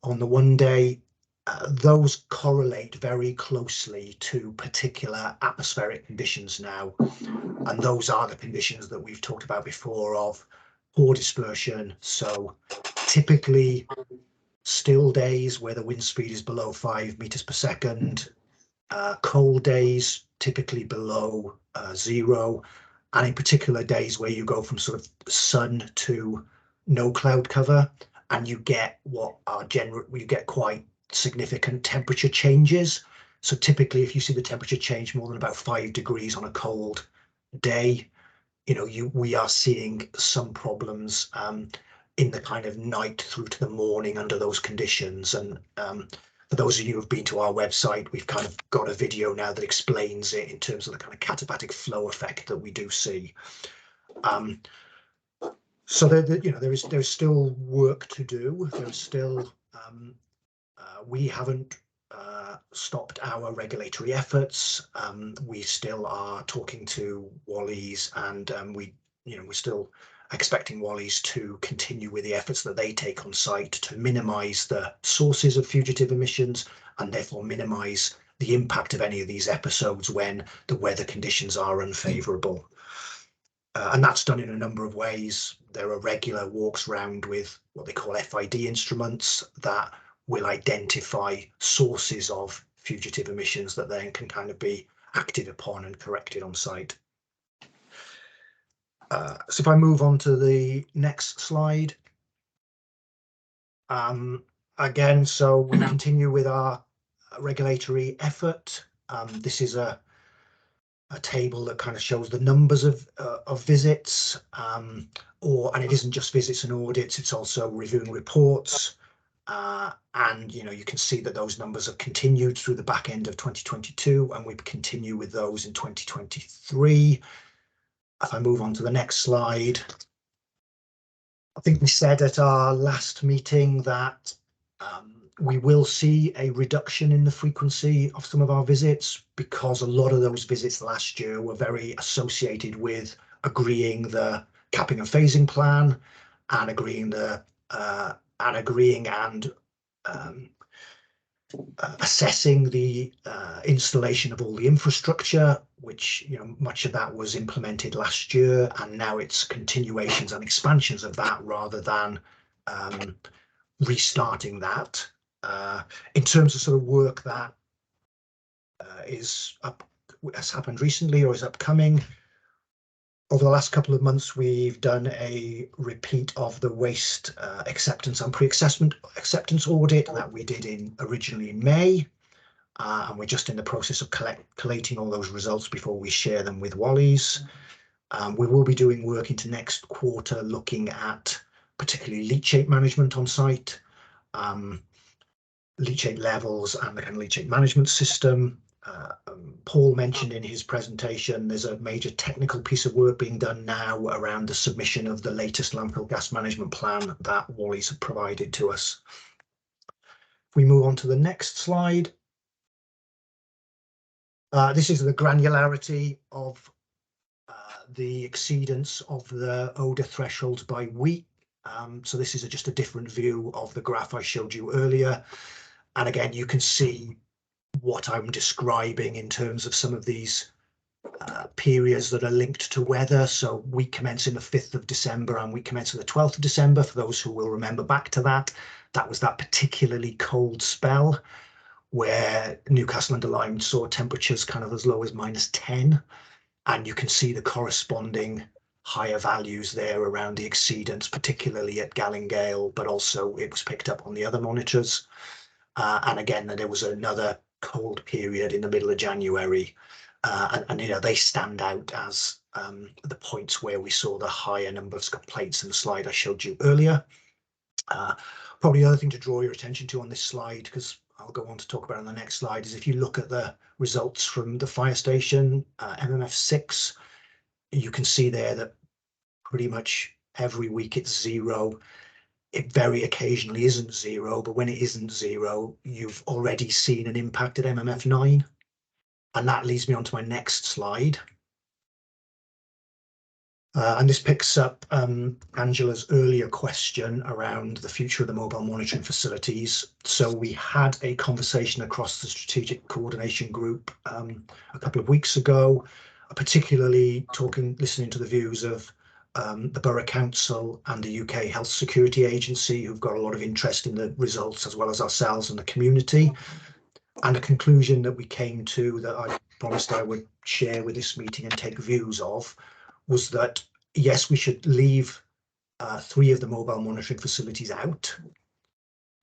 Speaker 16: on the one day. Those correlate very closely to particular atmospheric conditions now, and those are the conditions that we've talked about before of poor dispersion. So typically still days where the wind speed is below 5 meters per second, cold days typically below 0, and in particular days where you go from sort of sun to no cloud cover, and you get what are you get quite significant temperature changes. So typically if you see the temperature change more than about 5 degrees on a cold day, you know, we are seeing some problems in the kind of night through to the morning under those conditions. And for those of you who've been to our website, we've kind of got a video now that explains it in terms of the kind of katabatic flow effect that we do see. So you know, there's still work to do. There's still we haven't stopped our regulatory efforts. We still are talking to Wally's, and we're still expecting Wally's to continue with the efforts that they take on site to minimise the sources of fugitive emissions and therefore minimise the impact of any of these episodes when the weather conditions are unfavourable. And that's done in a number of ways. There are regular walks round with what they call FID instruments that will identify sources of fugitive emissions that then can kind of be acted upon and corrected on site. So if I move on to the next slide. Again, so we continue with our regulatory effort. This is a table that kind of shows the numbers of visits, and it isn't just visits and audits, it's also reviewing reports. And you know, you can see that those numbers have continued through the back end of 2022, and we continue with those in 2023. If I move on to the next slide, I think we said at our last meeting that we will see a reduction in the frequency of some of our visits, because a lot of those visits last year were very associated with agreeing the capping and phasing plan and agreeing and assessing the installation of all the infrastructure, which, you know, much of that was implemented last year, and now it's continuations and expansions of that rather than restarting that. In terms of sort of work that has happened recently or is upcoming, over the last couple of months, we've done a repeat of the waste acceptance and pre-assessment acceptance audit that we did originally in May. And we're just in the process of collating all those results before we share them with Wally's. We will be doing work into next quarter looking at particularly leachate management on site, leachate levels and the kind of leachate management system. Paul mentioned in his presentation there's a major technical piece of work being done now around the submission of the latest landfill gas management plan that Wally's have provided to us. If we move on to the next slide, this is the granularity of the exceedance of the odour thresholds by week. So this is just a different view of the graph I showed you earlier, and again you can see what I'm describing in terms of some of these periods that are linked to weather. So we commence in the 5th of December and we commence on the 12th of December. For those who will remember back to that, that was that particularly cold spell where Newcastle under Lyme saw temperatures kind of as low as -10, and you can see the corresponding higher values there around the exceedance, particularly at Gallingale, but also it was picked up on the other monitors. And again, there was another cold period in the middle of January, and you know, they stand out as the points where we saw the higher number of complaints in the slide I showed you earlier. Probably the other thing to draw your attention to on this slide, because I'll go on to talk about it on the next slide, is if you look at the results from the fire station, MMF6, you can see there that pretty much every week it's 0. It very occasionally isn't 0, but when it isn't 0, you've already seen an impact at MMF9. And that leads me on to my next slide. And this picks up Angela's earlier question around the future of the mobile monitoring facilities. So we had a conversation across the strategic coordination group a couple of weeks ago, particularly listening to the views of the Borough Council and the UK Health Security Agency, who've got a lot of interest in the results, as well as ourselves and the community. And a conclusion that we came to, that I promised I would share with this meeting and take views of, was that yes, we should leave 3 of the mobile monitoring facilities out,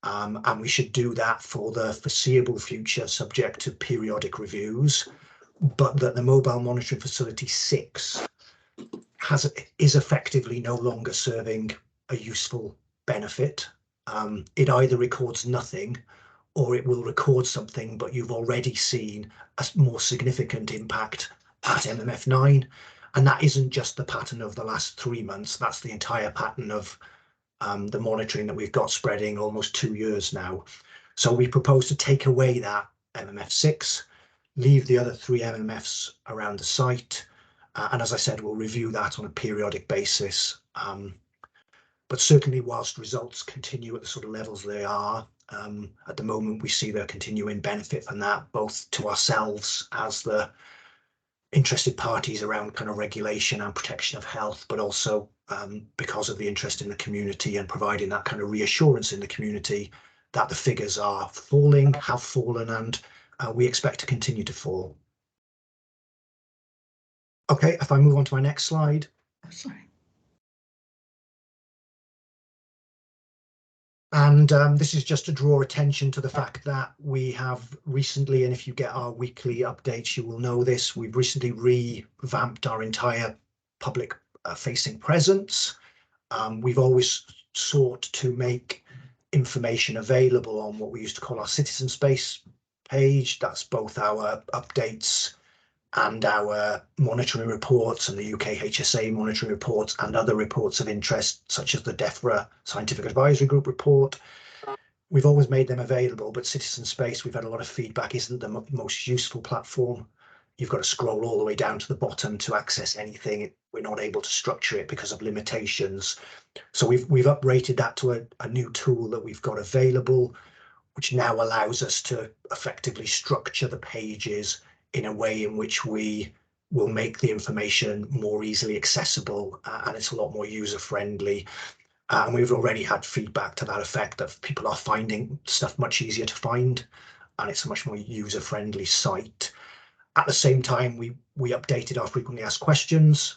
Speaker 16: and we should do that for the foreseeable future, subject to periodic reviews, but that the mobile monitoring facility 6 is effectively no longer serving a useful benefit. It either records nothing, or it will record something, but you've already seen a more significant impact at MMF9. And that isn't just the pattern of the last 3 months, that's the entire pattern of the monitoring that we've got spreading almost 2 years now. So we propose to take away that MMF6, leave the other 3 MMFs around the site, and as I said, we'll review that on a periodic basis. But certainly whilst results continue at the sort of levels they are, at the moment we see the continuing benefit from that, both to ourselves as the interested parties around kind of regulation and protection of health, but also because of the interest in the community and providing that kind of reassurance in the community that the figures are falling, have fallen, and we expect to continue to fall. Okay, if I move on to my next slide.
Speaker 2: Oh, sorry.
Speaker 16: And this is just to draw attention to the fact that we have recently, and if you get our weekly updates, you will know this, we've recently revamped our entire public facing presence. We've always sought to make information available on what we used to call our citizen space page. That's both our updates and our monitoring reports and the UK HSA monitoring reports and other reports of interest, such as the DEFRA Scientific Advisory Group report. We've always made them available, but Citizen Space, we've had a lot of feedback, isn't the most useful platform. You've got to scroll all the way down to the bottom to access anything. We're not able to structure it because of limitations. So we've uprated that to a new tool that we've got available, which now allows us to effectively structure the pages in a way in which we will make the information more easily accessible, and it's a lot more user friendly. And we've already had feedback to that effect, that people are finding stuff much easier to find, and it's a much more user friendly site. At the same time, we updated our frequently asked questions,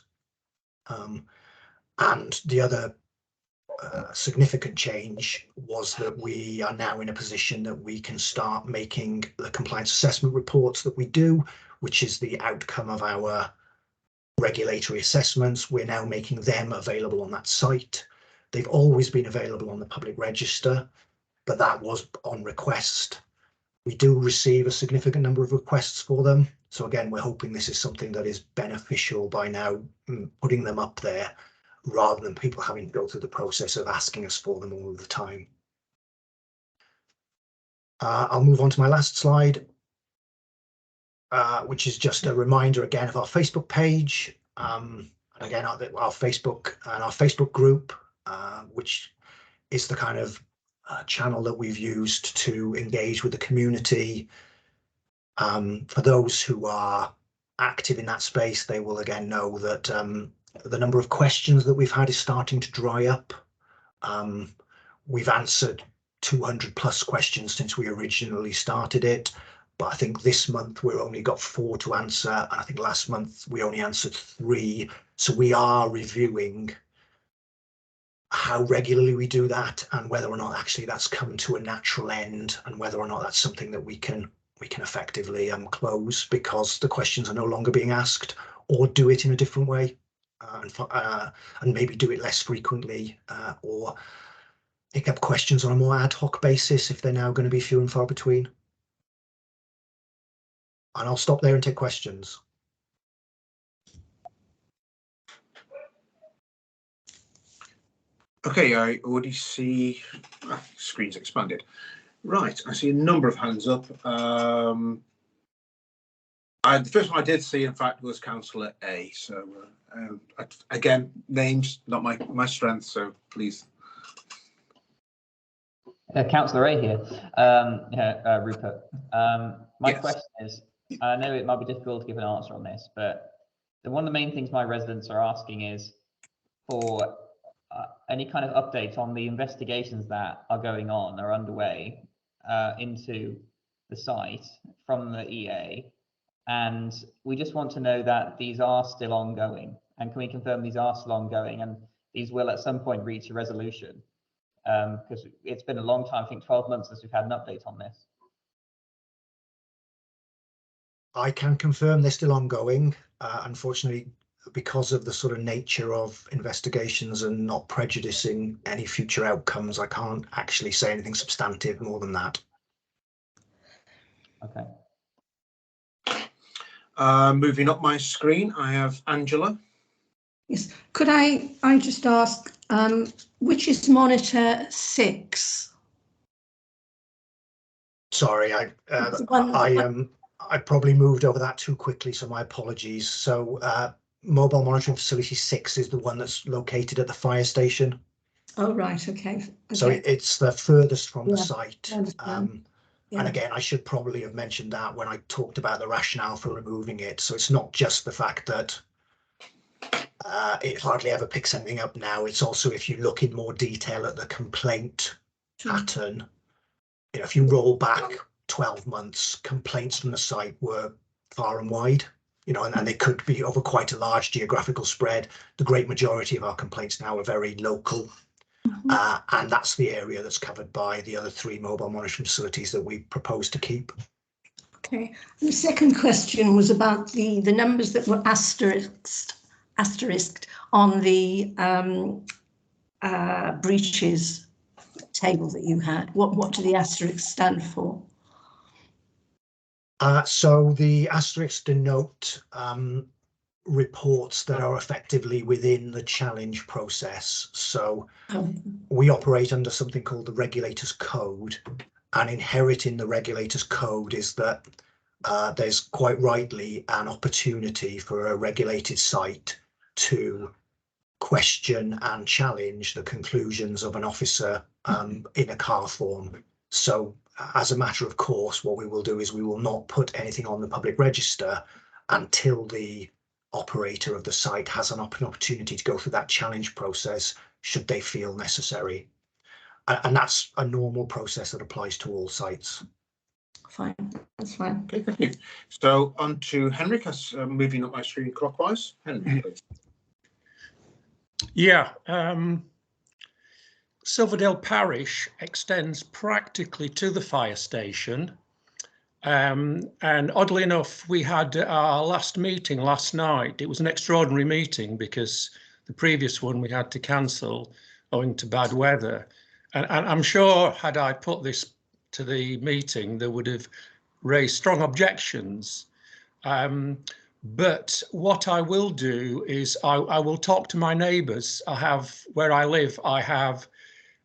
Speaker 16: and the other significant change was that we are now in a position that we can start making the compliance assessment reports that we do, which is the outcome of our regulatory assessments. We're now making them available on that site. They've always been available on the public register, but that was on request. We do receive a significant number of requests for them. So again, we're hoping this is something that is beneficial by now putting them up there, rather than people having to go through the process of asking us for them all the time. I'll move on to my last slide, which is just a reminder again of our Facebook page. And again, our Facebook and our Facebook group, which is the kind of channel that we've used to engage with the community. For those who are active in that space, they will again know that the number of questions that we've had is starting to dry up. We've answered 200 plus questions since we originally started it, but I think this month we've only got 4 to answer, and I think last month we only answered 3. So we are reviewing how regularly we do that, and whether or not actually that's come to a natural end, and whether or not that's something that we can effectively close, because the questions are no longer being asked, or do it in a different way. And maybe do it less frequently, or pick up questions on a more ad hoc basis if they're now going to be few and far between. And I'll stop there and take questions.
Speaker 1: Okay, I already see screens expanded. Right, I see a number of hands up. The first one I did see, in fact, was Councillor A. So again, names not my strength. So please.
Speaker 10: Councillor A here. Rupert. My
Speaker 1: Yes.
Speaker 10: question is, I know it might be difficult to give an answer on this, but one of the main things my residents are asking is for any kind of update on the investigations that are going on or underway into the site from the EA. And we just want to know that these are still ongoing. And can we confirm these are still ongoing and these will at some point reach a resolution? Because it's been a long time, I think 12 months since we've had an update on this.
Speaker 16: I can confirm they're still ongoing. Unfortunately, because of the sort of nature of investigations and not prejudicing any future outcomes, I can't actually say anything substantive more than that.
Speaker 10: Okay.
Speaker 1: Moving up my screen, I have Angela.
Speaker 2: Yes, could I just ask, which is monitor 6?
Speaker 16: Sorry, I probably moved over that too quickly, so my apologies. So mobile monitoring facility 6 is the one that's located at the fire station.
Speaker 2: Oh, right, okay.
Speaker 16: So it's the furthest from the site.
Speaker 2: Yeah.
Speaker 16: And again, I should probably have mentioned that when I talked about the rationale for removing it. So it's not just the fact that it hardly ever picks anything up now. It's also, if you look in more detail at the complaint pattern, you know, if you roll back 12 months, complaints from the site were far and wide, you know, and they could be over quite a large geographical spread. The great majority of our complaints now are very local. And that's the area that's covered by the other 3 mobile monitoring facilities that we propose to keep.
Speaker 2: Okay. The second question was about the numbers that were asterisked on the breaches table that you had. What do the asterisks stand for?
Speaker 16: So the asterisks denote reports that are effectively within the challenge process. So we operate under something called the Regulators Code, and inherent in the Regulators Code is that there's quite rightly an opportunity for a regulated site to question and challenge the conclusions of an officer in a car form. So as a matter of course, what we will do is we will not put anything on the public register until the operator of the site has an opportunity to go through that challenge process should they feel necessary. And that's a normal process that applies to all sites.
Speaker 2: Fine, that's fine.
Speaker 1: Okay, thank you. So on to Henrik, moving up my screen clockwise. Henrik, please.
Speaker 4: Yeah, Silverdale Parish extends practically to the fire station. And oddly enough, we had our last meeting last night. It was an extraordinary meeting because the previous one we had to cancel owing to bad weather. And I'm sure had I put this to the meeting, they would have raised strong objections. But what I will do is I will talk to my neighbours. I have, where I live, I have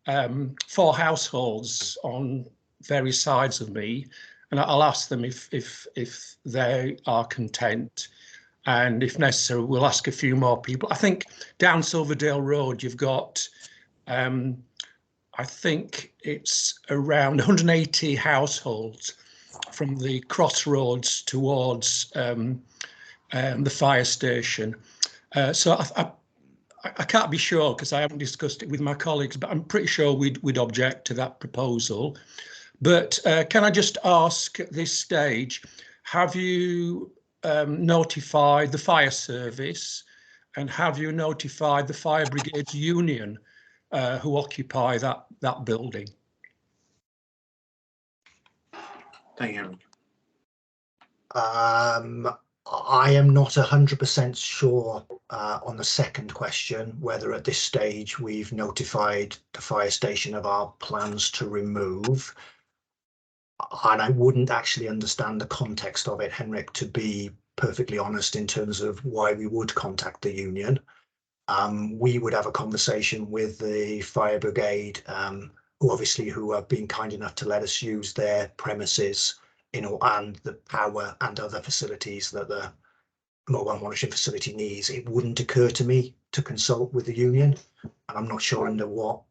Speaker 4: 4 households on various sides of me, and I'll ask them if they are content, and if necessary, we'll ask a few more people. I think down Silverdale Road, you've got, I think it's around 180 households from the crossroads towards the fire station. So I can't be sure because I haven't discussed it with my colleagues, but I'm pretty sure we'd object to that proposal. But can I just ask at this stage, have you notified the fire service and have you notified the Fire Brigades Union who occupy that building?
Speaker 1: Thank you, Henrik.
Speaker 16: I am not 100% sure on the second question, whether at this stage we've notified the fire station of our plans to remove. And I wouldn't actually understand the context of it, Henrik, to be perfectly honest, in terms of why we would contact the union. We would have a conversation with the fire brigade, who have been kind enough to let us use their premises, and the power and other facilities that the mobile monitoring facility needs. It wouldn't occur to me to consult with the union, and I'm not sure under what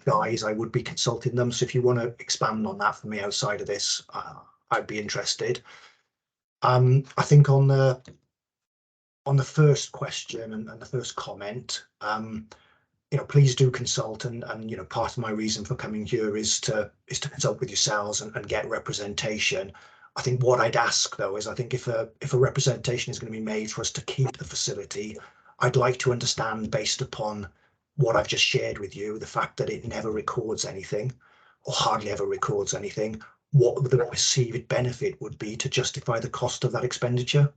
Speaker 16: guise I would be consulting them. So if you want to expand on that for me outside of this, I'd be interested. I think on the first question and the first comment, please do consult, and part of my reason for coming here is to consult with yourselves and get representation. I think what I'd ask though is, I think if a representation is going to be made for us to keep the facility, I'd like to understand, based upon what I've just shared with you, the fact that it never records anything or hardly ever records anything, what the perceived benefit would be to justify the cost of that expenditure.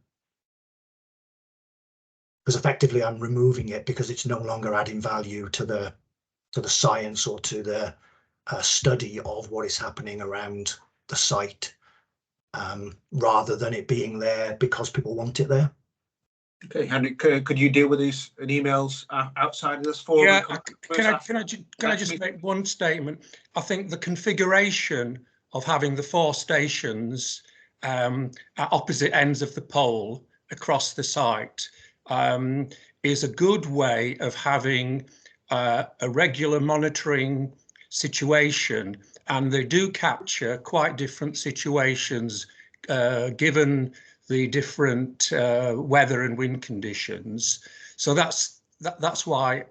Speaker 16: Because effectively I'm removing it because it's no longer adding value to the science or to the study of what is happening around the site, rather than it being there because people want it there.
Speaker 1: Okay, Henrik, could you deal with these emails outside of this forum?
Speaker 4: Yeah, can I just make one statement? I think the configuration of having the 4 stations at opposite ends of the pole across the site is a good way of having a regular monitoring situation, and they do capture quite different situations given the different weather and wind conditions. So that's why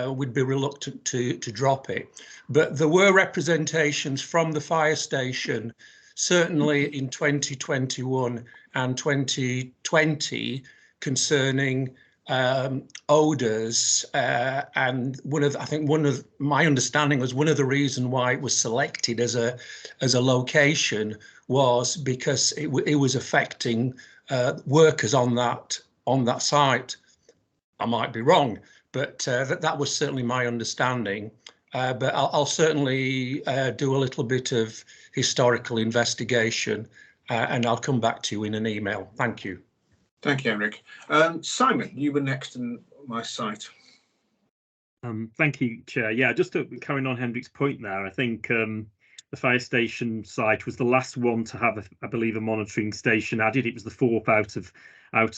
Speaker 4: we'd be reluctant to drop it. But there were representations from the fire station, certainly in 2021 and 2020, concerning odours, and my understanding was one of the reasons why it was selected as a location was because it was affecting workers on that site. I might be wrong, but that was certainly my understanding. But I'll certainly do a little bit of historical investigation, and I'll come back to you in an email. Thank you.
Speaker 1: Thank you, Henrik. Simon, you were next on my site.
Speaker 6: Thank you, Chair. Yeah, just to carry on Henrik's point there, I think the fire station site was the last one to have, I believe, a monitoring station added. It was the 4th out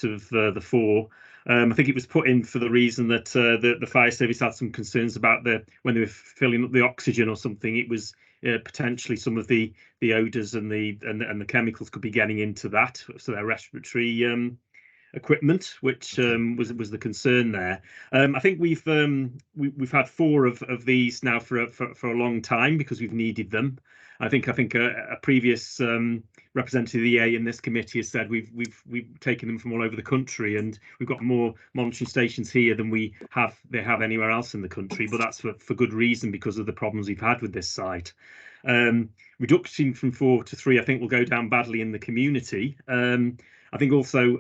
Speaker 6: of the 4. I think it was put in for the reason that the fire service had some concerns about when they were filling up the oxygen or something. It was potentially some of the odours and the chemicals could be getting into that, so their respiratory equipment, which was the concern there. I think we've had 4 of these now for a long time because we've needed them. I think a previous representative of the EA in this committee has said we've taken them from all over the country, and we've got more monitoring stations here than they have anywhere else in the country. But that's for good reason, because of the problems we've had with this site. Reduction from 4 to 3, I think, will go down badly in the community. I think also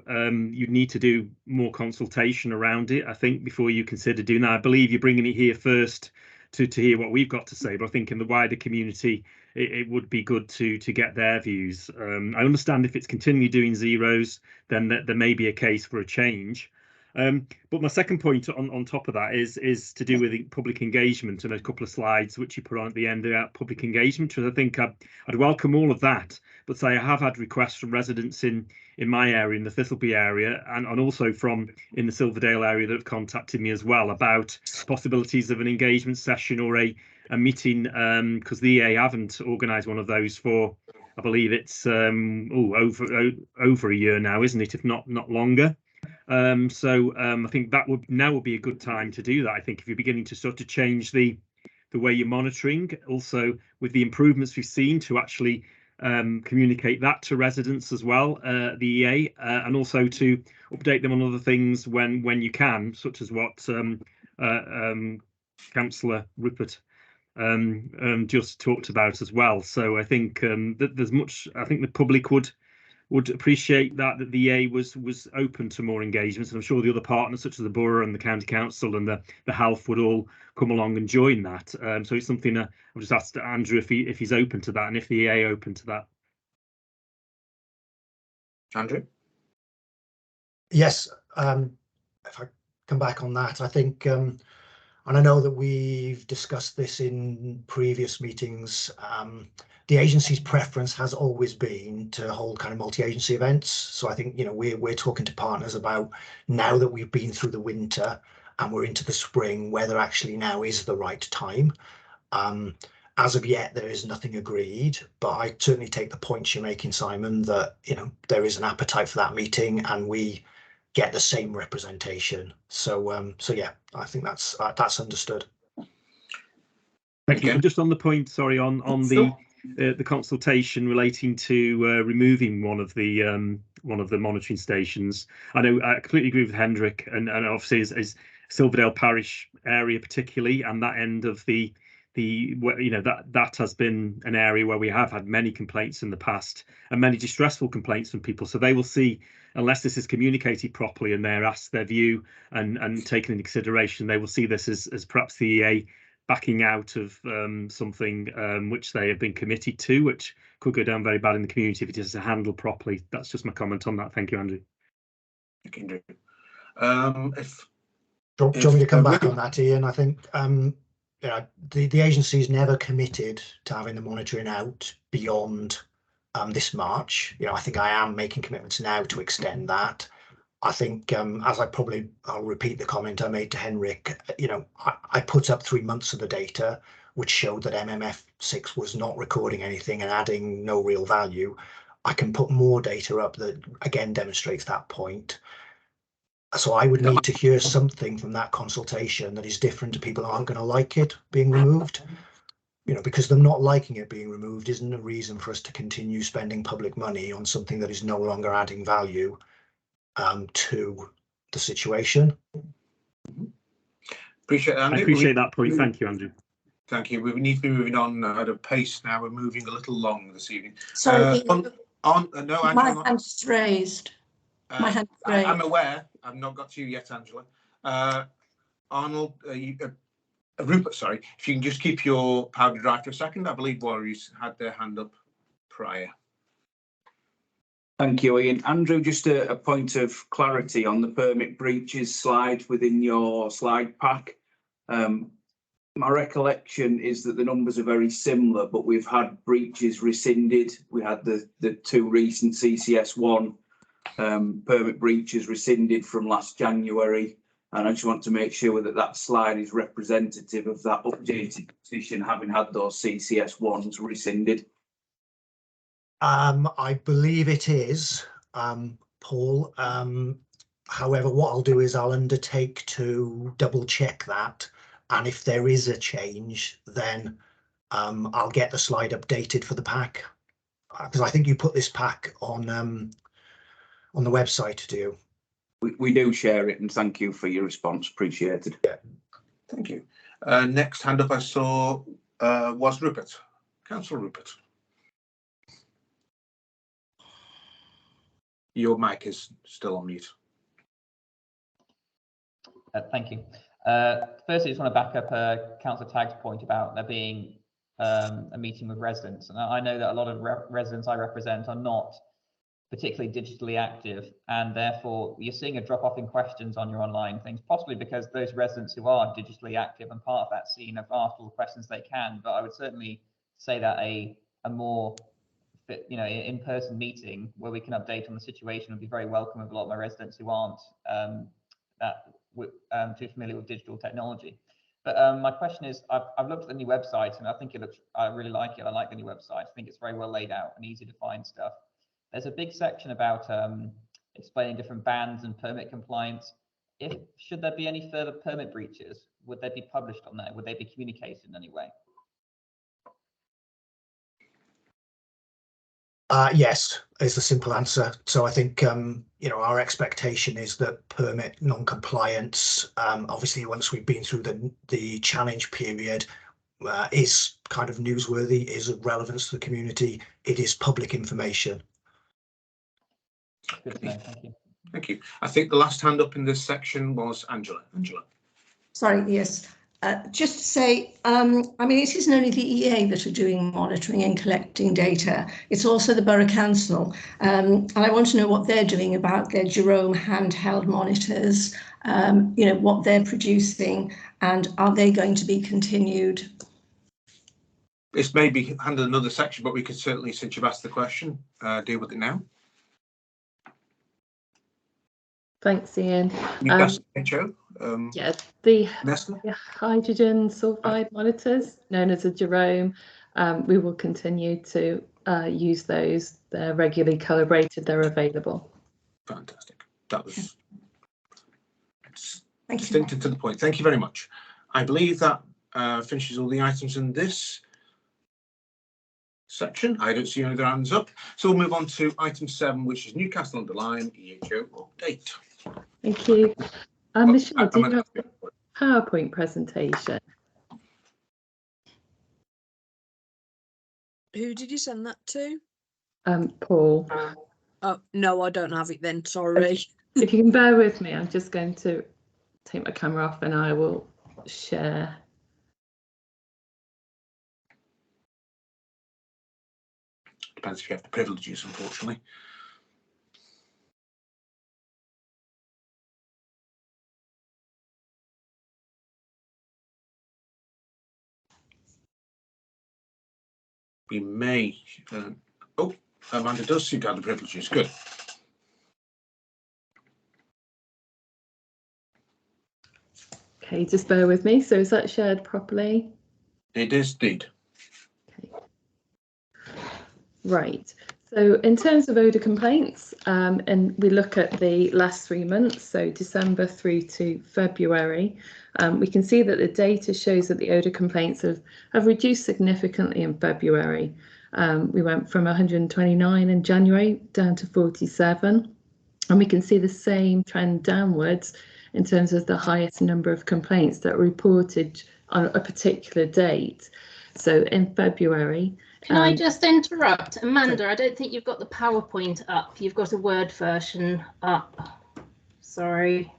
Speaker 6: you'd need to do more consultation around it, I think, before you consider doing that. I believe you're bringing it here first to hear what we've got to say, but I think in the wider community, it would be good to get their views. I understand if it's continually doing zeros, then there may be a case for a change. But my second point on top of that is to do with public engagement, and a couple of slides which you put on at the end about public engagement. And I think I'd welcome all of that, but say I have had requests from residents in my area, in the Thistleby area, and also from in the Silverdale area, that have contacted me as well about possibilities of an engagement session or a meeting, because the EA haven't organised one of those for, I believe it's over a year now, isn't it, if not longer. So I think that would be a good time to do that. I think if you're beginning to sort of change the way you're monitoring, also with the improvements we've seen, to actually communicate that to residents as well, the EA, and also to update them on other things when you can, such as what Councillor Rupert just talked about as well. So I think that there's much. I think the public would would appreciate that the EA was open to more engagements, and I'm sure the other partners such as the borough and the county council and the health would all come along and join that. So it's something I've just asked Andrew if he's open to that, and if the EA open to that.
Speaker 1: Andrew?
Speaker 16: Yes, if I come back on that, I think, and I know that we've discussed this in previous meetings, the agency's preference has always been to hold kind of multi-agency events. So I think, you know, we're talking to partners about, now that we've been through the winter and we're into the spring, whether actually now is the right time. As of yet, there is nothing agreed, but I certainly take the point you're making, Simon, that, you know, there is an appetite for that meeting and we get the same representation. So yeah, I think that's understood.
Speaker 6: Thank you. And just on the point, sorry, on the consultation relating to removing one of the monitoring stations. I know I completely agree with Hendrik, and obviously as Silverdale Parish area particularly, and that end of the you know, that has been an area where we have had many complaints in the past, and many distressful complaints from people. So they will see, unless this is communicated properly and they're asked their view and taken into consideration, they will see this as perhaps the EA backing out of something which they have been committed to, which could go down very bad in the community if it isn't handled properly. That's just my comment on that. Thank you, Andrew.
Speaker 1: Thank you, Andrew.
Speaker 16: Do you want me to come back on that, Ian? I think yeah, the agency's never committed to having the monitoring out beyond this March. You know, I think I am making commitments now to extend that. I think, as I'll repeat the comment I made to Henrik, you know, I put up 3 months of the data, which showed that MMF6 was not recording anything and adding no real value. I can put more data up that again demonstrates that point. So I would need to hear something from that consultation that is different to people who aren't going to like it being removed. You know, because them not liking it being removed isn't a reason for us to continue spending public money on something that is no longer adding value to the situation.
Speaker 1: Appreciate that, Andrew.
Speaker 6: I appreciate that point. Thank you, Andrew.
Speaker 1: Thank you. We need to be moving on at a pace now. We're moving a little long this evening.
Speaker 2: Sorry,
Speaker 1: no, Angela,
Speaker 2: my hand's raised. My hand's raised.
Speaker 1: I'm aware. I've not got to you yet, Angela. Arnold, Rupert, sorry. If you can just keep your powder dry for a second. I believe Warriors had their hand up prior.
Speaker 8: Thank you, Ian. Andrew, just a point of clarity on the permit breaches slide within your slide pack. My recollection is that the numbers are very similar, but we've had breaches rescinded. We had the 2 recent CCS1 permit breaches rescinded from last January. And I just want to make sure that slide is representative of that updated position, having had those CCS1s rescinded.
Speaker 16: I believe it is, Paul. However, what I'll do is I'll undertake to double check that. And if there is a change, then I'll get the slide updated for the pack. Because I think you put this pack on the website, do you?
Speaker 8: We do share it, and thank you for your response. Appreciated.
Speaker 1: Yeah, thank you. Next hand up I saw was Rupert. Councillor Rupert. Your mic is still on mute.
Speaker 10: Thank you. Firstly, I just want to back up Councillor Tagg's point about there being a meeting with residents. And I know that a lot of residents I represent are not particularly digitally active, and therefore you're seeing a drop off in questions on your online things, possibly because those residents who are digitally active and part of that scene have asked all the questions they can. But I would certainly say that a more in-person meeting where we can update on the situation would be very welcome with a lot of my residents who aren't too familiar with digital technology. But my question is, I've looked at the new website and I think it looks, I really like it. I like the new website. I think it's very well laid out and easy to find stuff. There's a big section about explaining different bans and permit compliance. Should there be any further permit breaches, would they be published on there? Would they be communicated in any way?
Speaker 16: Yes, is the simple answer. So I think our expectation is that permit non-compliance, obviously once we've been through the challenge period, is kind of newsworthy, is of relevance to the community. It is public information.
Speaker 10: Good to know. Thank you.
Speaker 1: Thank you. I think the last hand up in this section was Angela. Angela.
Speaker 2: Sorry, yes. Just to say, I mean, it isn't only the EA that are doing monitoring and collecting data, it's also the Borough Council. And I want to know what they're doing about their Jerome handheld monitors, you know, what they're producing, and are they going to be continued?
Speaker 1: This may be handled another section, but we could certainly, since you've asked the question, deal with it now.
Speaker 11: Thanks, Ian.
Speaker 1: HO,
Speaker 11: yeah, the
Speaker 1: Nesta?
Speaker 11: hydrogen sulfide monitors, known as a Jerome, we will continue to use those. They're regularly calibrated, they're available.
Speaker 1: Fantastic. That was
Speaker 2: Thank
Speaker 1: distinct and to the point. Thank you very much. I believe that finishes all the items in this section. I don't see any other hands up. So we'll move on to item 7, which is Newcastle under Lyme EHO update.
Speaker 11: Thank you. Michelle, do you have a PowerPoint presentation?
Speaker 12: Who did you send that to?
Speaker 11: Paul.
Speaker 12: Oh, no, I don't have it then. Sorry.
Speaker 11: If you can bear with me, I'm just going to take my camera off and I will share.
Speaker 1: Depends if you have the privileges, unfortunately. We may. Oh, Amanda does seem to have the privileges. Good.
Speaker 11: Okay, just bear with me. So is that shared properly?
Speaker 1: It is indeed.
Speaker 11: Right. So in terms of odour complaints, and we look at the last 3 months, so December through to February, we can see that the data shows that the odour complaints have reduced significantly in February. We went from 129 in January down to 47, and we can see the same trend downwards in terms of the highest number of complaints that were reported on a particular date. So in February,
Speaker 13: can I just interrupt? Amanda, I don't think you've got the PowerPoint up. You've got a Word version up. Sorry.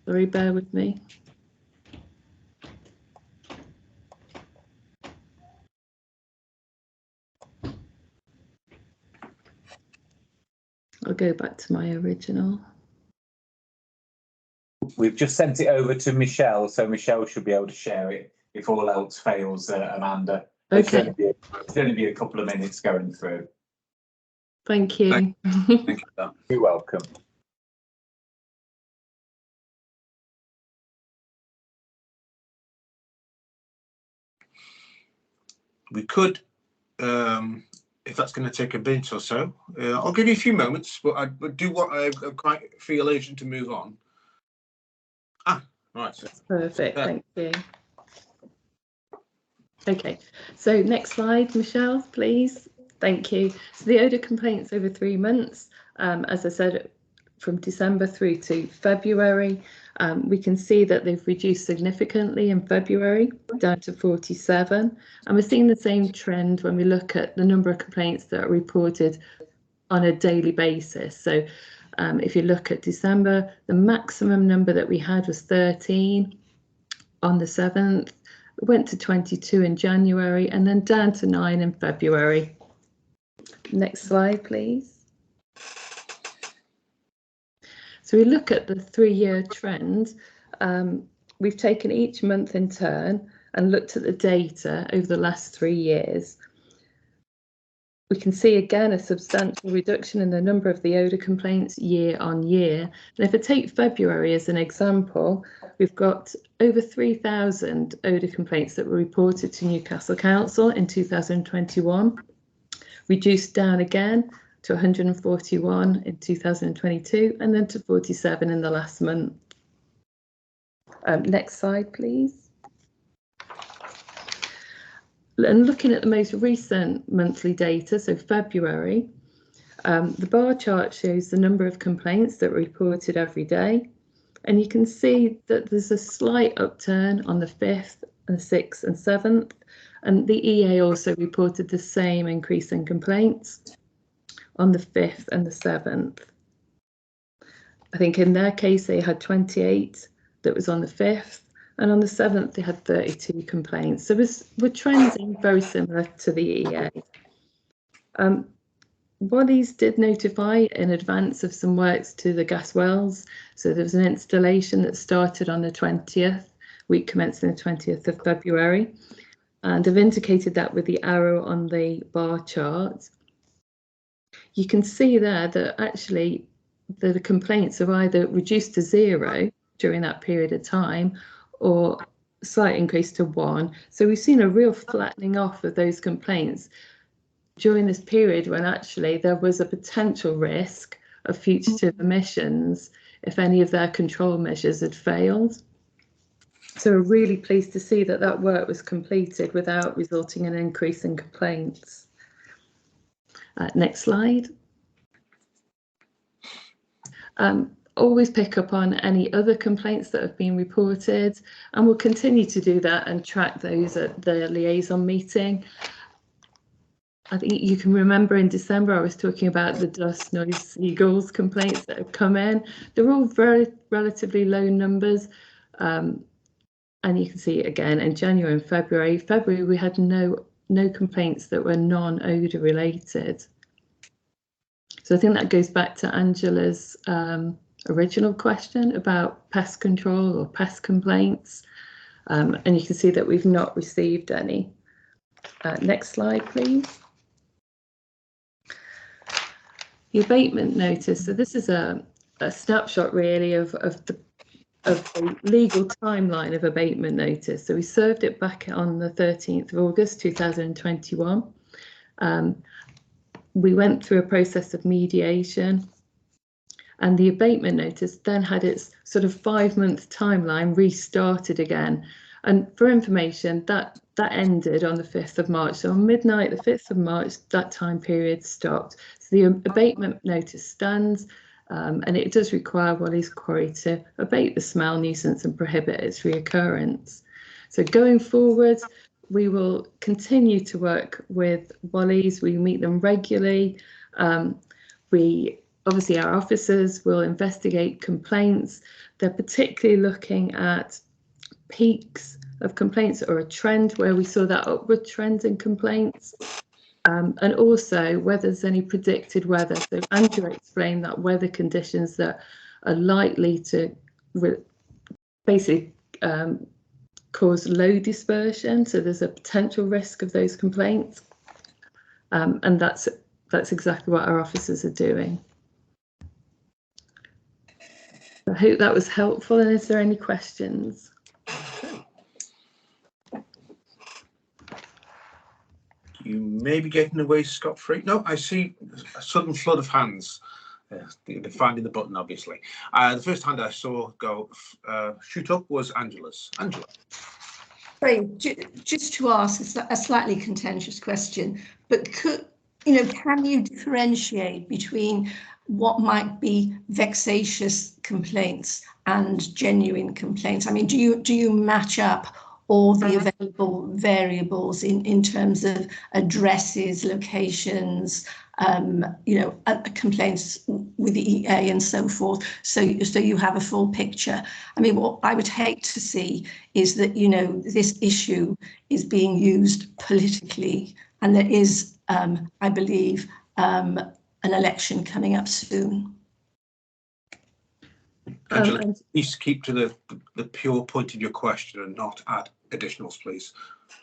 Speaker 11: Sorry, bear with me. I'll go back to my original.
Speaker 3: We've just sent it over to Michelle, so Michelle should be able to share it if all else fails, Amanda.
Speaker 11: Okay.
Speaker 3: It's only be a couple of minutes going through.
Speaker 11: Thank you.
Speaker 1: Thank you for that.
Speaker 3: You're welcome.
Speaker 1: We could, if that's going to take a minute or so, I'll give you a few moments, but I do what I quite feel urgent to move on. Right. So,
Speaker 11: perfect. Thank you. Okay, so next slide, Michelle, please. Thank you. So the odour complaints over 3 months, as I said, from December through to February, we can see that they've reduced significantly in February, down to 47. And we're seeing the same trend when we look at the number of complaints that are reported on a daily basis. So if you look at December, the maximum number that we had was 13 on the 7th. Went to 22 in January and then down to 9 in February. Next slide, please. So we look at the 3-year trend. We've taken each month in turn and looked at the data over the last 3 years. We can see again a substantial reduction in the number of the odour complaints year on year. And if I take February as an example, we've got over 3,000 odour complaints that were reported to Newcastle Council in 2021, reduced down again to 141 in 2022, and then to 47 in the last month. Next slide, please. And looking at the most recent monthly data, so February, the bar chart shows the number of complaints that were reported every day. And you can see that there's a slight upturn on the 5th and 6th and 7th. And the EA also reported the same increase in complaints. on the 5th and the 7th. I think in their case, they had 28 that was on the 5th, and on the 7th, they had 32 complaints. So we're trending very similar to the EA. Wally's did notify in advance of some works to the gas wells. So there was an installation that started on the 20th, week commencing the 20th of February. And I've indicated that with the arrow on the bar chart. You can see there that actually the complaints are either reduced to 0 during that period of time or slight increase to 1. So we've seen a real flattening off of those complaints during this period when actually there was a potential risk of fugitive emissions if any of their control measures had failed. So we're really pleased to see that that work was completed without resulting in an increase in complaints. Next slide. Always pick up on any other complaints that have been reported, and we'll continue to do that and track those at the liaison meeting. I think you can remember in December I was talking about the dust, noise, seagulls complaints that have come in. They're all very relatively low numbers. And you can see again in January and February. February we had no complaints that were non-odour related. So I think that goes back to Angela's original question about pest control or pest complaints. And you can see that we've not received any. Next slide, please. The abatement notice. So this is a snapshot really of the legal timeline of abatement notice. So we served it back on the 13th of August 2021. We went through a process of mediation, and the abatement notice then had its sort of 5-month timeline restarted again. And for information, that ended on the 5th of March. So on midnight, the 5th of March, that time period stopped. So the abatement notice stands, and it does require Wally's Quarry to abate the smell nuisance and prohibit its reoccurrence. So going forward, we will continue to work with Wally's. We meet them regularly. Obviously our officers will investigate complaints. They're particularly looking at peaks of complaints or a trend where we saw that upward trend in complaints. And also whether there's any predicted weather. So Andrew explained that weather conditions that are likely to basically cause low dispersion. So there's a potential risk of those complaints. And that's exactly what our officers are doing. I hope that was helpful. And is there any questions?
Speaker 1: You may be getting away scot-free. No, I see a sudden flood of hands. They're finding the button, obviously. The first hand I saw go shoot up was Angela's. Angela.
Speaker 2: Sorry, just to ask a slightly contentious question, but can you differentiate between what might be vexatious complaints and genuine complaints? I mean, do you match up all the available variables in terms of addresses, locations, complaints with the EA and so forth, so you have a full picture? I mean, what I would hate to see is that, this issue is being used politically, and there is, I believe, an election coming up soon.
Speaker 1: Angela, please keep to the pure point of your question and not add additionals, please.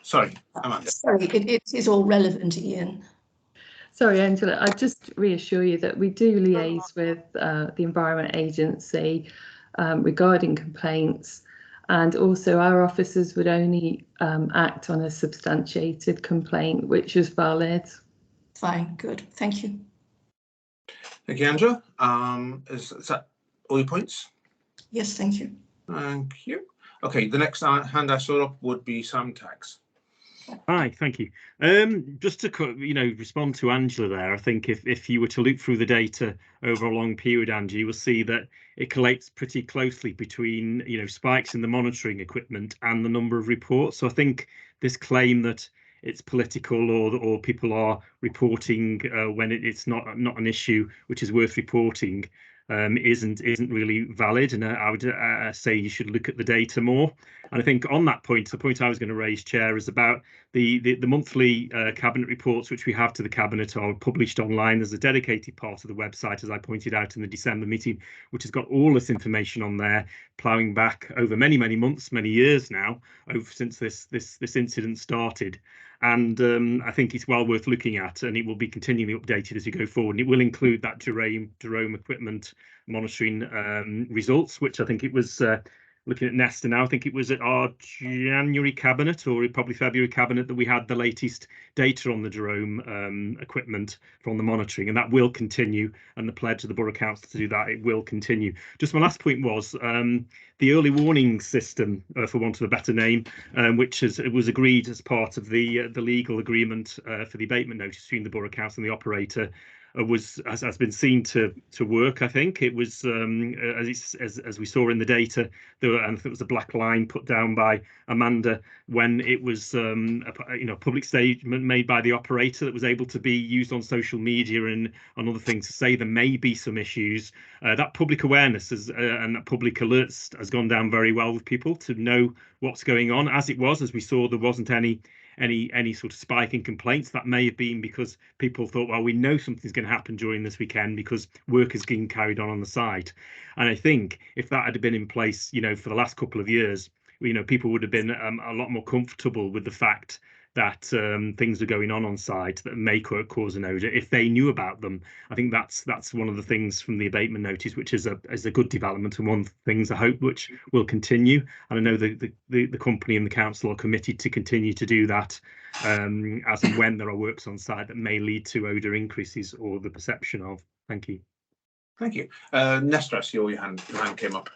Speaker 1: Sorry, Amanda.
Speaker 2: Sorry, it is all relevant, Ian.
Speaker 11: Sorry, Angela, I just reassure you that we do liaise with the Environment Agency regarding complaints, and also our officers would only act on a substantiated complaint which is valid.
Speaker 2: Fine, good, thank you.
Speaker 1: Thank you, Angela. Is that all your points?
Speaker 2: Yes, thank you.
Speaker 1: Thank you. Okay, the next hand I saw up would be Sam Tags.
Speaker 6: Hi, thank you. Just to respond to Angela there, I think if you were to look through the data over a long period, Angie, you will see that it collates pretty closely between spikes in the monitoring equipment and the number of reports. So I think this claim that it's political or people are reporting when it's not an issue which is worth reporting, isn't really valid. And I would say you should look at the data more. And I think on that point, the point I was going to raise, Chair, is about the monthly cabinet reports which we have to the cabinet are published online. There's a dedicated part of the website, as I pointed out in the December meeting, which has got all this information on there, ploughing back over many months, many years now, since this incident started. And I think it's well worth looking at, and it will be continually updated as we go forward. And it will include that Jerome equipment monitoring results, which I think it was looking at Nesta now. I think it was at our January cabinet or probably February cabinet that we had the latest data on the Jerome equipment from the monitoring, and that will continue. And the pledge of the Borough Council to do that, it will continue. Just my last point was the early warning system, for want of a better name, which was agreed as part of the legal agreement for the abatement notice between the Borough Council and the operator. Has been seen to work. I think it was as we saw in the data, and it was a black line put down by Amanda when it was a public statement made by the operator that was able to be used on social media and on other things to say there may be some issues. That public awareness and that public alerts has gone down very well with people to know what's going on. As we saw, there wasn't any sort of spike in complaints. That may have been because people thought, well, we know something's going to happen during this weekend because work is being carried on the site. And I think if that had been in place, for the last couple of years, people would have been a lot more comfortable with the fact that things are going on site that may cause an odour if they knew about them. I think that's one of the things from the abatement notice, which is a good development, and one of the things I hope which will continue. And I know the company and the council are committed to continue to do that as and when there are works on site that may lead to odour increases or the perception of. Thank you.
Speaker 1: Thank you. Nesta, I see your hand came up.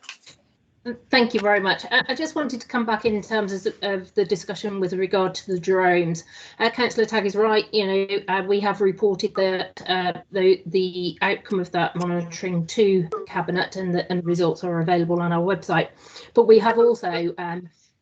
Speaker 13: Thank you very much. I just wanted to come back in terms of the discussion with regard to the drones. Councillor Tagg is right. We have reported that the outcome of that monitoring to Cabinet, and the results are available on our website. But we have also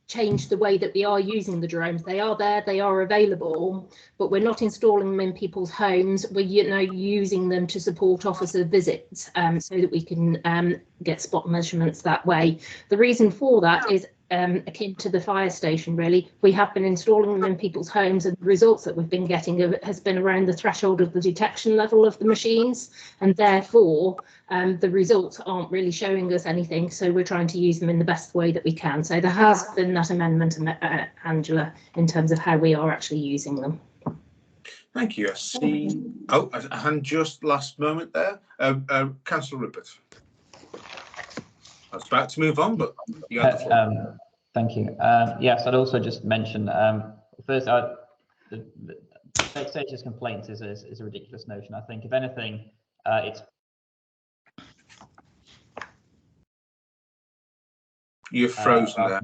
Speaker 13: changed the way that we are using the drones. They are there, they are available, but we're not installing them in people's homes. We're using them to support officer visits, so that we can get spot measurements that way. The reason for that is akin to the fire station, really. We have been installing them in people's homes, and the results that we've been getting has been around the threshold of the detection level of the machines, and therefore the results aren't really showing us anything. So we're trying to use them in the best way that we can. So there has been that amendment, Angela, in terms of how we are actually using them.
Speaker 1: Thank you. I see. Oh, a hand just last moment there. Councillor Rupert. I was about to move on, but you have the floor.
Speaker 10: Thank you. Yes, I'd also just mention first, the vexatious complaints is a ridiculous notion. I think, if anything, it's.
Speaker 1: You're frozen there.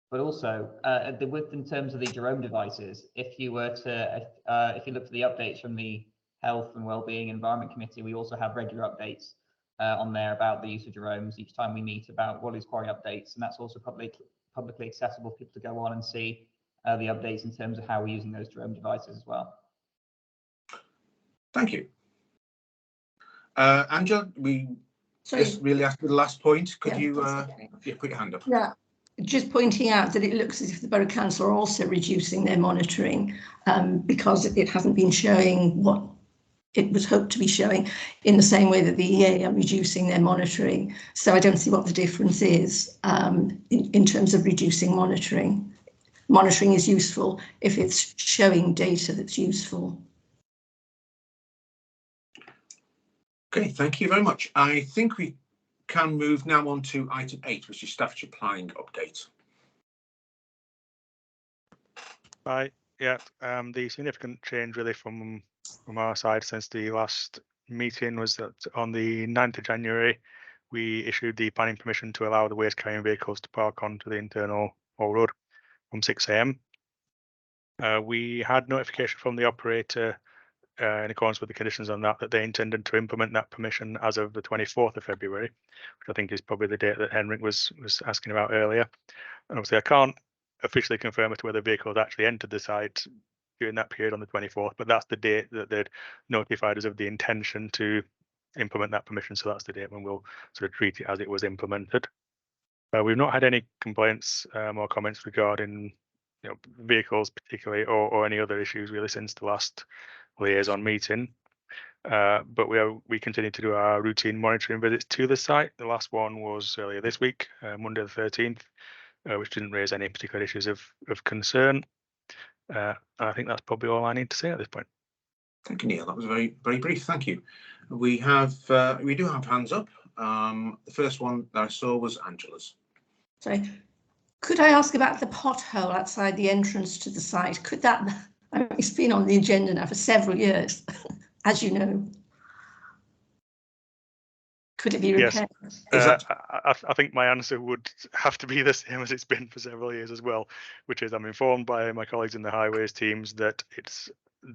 Speaker 10: But also, in terms of the Jerome devices, if you look for the updates from the Health and Wellbeing Environment Committee, we also have regular updates on there about the use of Jeromes each time we meet about Wally's Quarry updates, and that's also publicly accessible for people to go on and see the updates in terms of how we're using those Jerome devices as well.
Speaker 1: Thank you. Angela, just really after the last point, could you put your hand up?
Speaker 2: Yeah, just pointing out that it looks as if the Borough Council are also reducing their monitoring because it hasn't been showing what it was hoped to be showing in the same way that the EA are reducing their monitoring. So I don't see what the difference is in terms of reducing monitoring. Monitoring is useful if it's showing data that's useful.
Speaker 1: Okay, thank you very much. I think we can move now on to item 8, which is Staffordshire planning update.
Speaker 14: Right, yeah, the significant change really from our side since the last meeting was that on the 9th of January, we issued the planning permission to allow the waste carrying vehicles to park onto the internal haul road from 6 AM. We had notification from the operator in accordance with the conditions on that they intended to implement that permission as of the 24th of February, which I think is probably the date that Henrik was asking about earlier. And obviously I can't officially confirm as to whether vehicles actually entered the site during that period on the 24th, but that's the date that they'd notified us of the intention to implement that permission. So that's the date when we'll sort of treat it as it was implemented. We've not had any complaints or comments regarding vehicles particularly or any other issues really since the last liaison meeting. But we continue to do our routine monitoring visits to the site. The last one was earlier this week, Monday the 13th, which didn't raise any particular issues of concern. I think that's probably all I need to say at this point.
Speaker 1: Thank you, Neil. That was very, very brief. Thank you. We do have hands up. The first one that I saw was Angela's.
Speaker 2: Sorry, could I ask about the pothole outside the entrance to the site? Could that, I mean, it's been on the agenda now for several years, as you know. Could it be repaired?
Speaker 14: Yes. I think my answer would have to be the same as it's been for several years as well, which is I'm informed by my colleagues in the highways teams that it's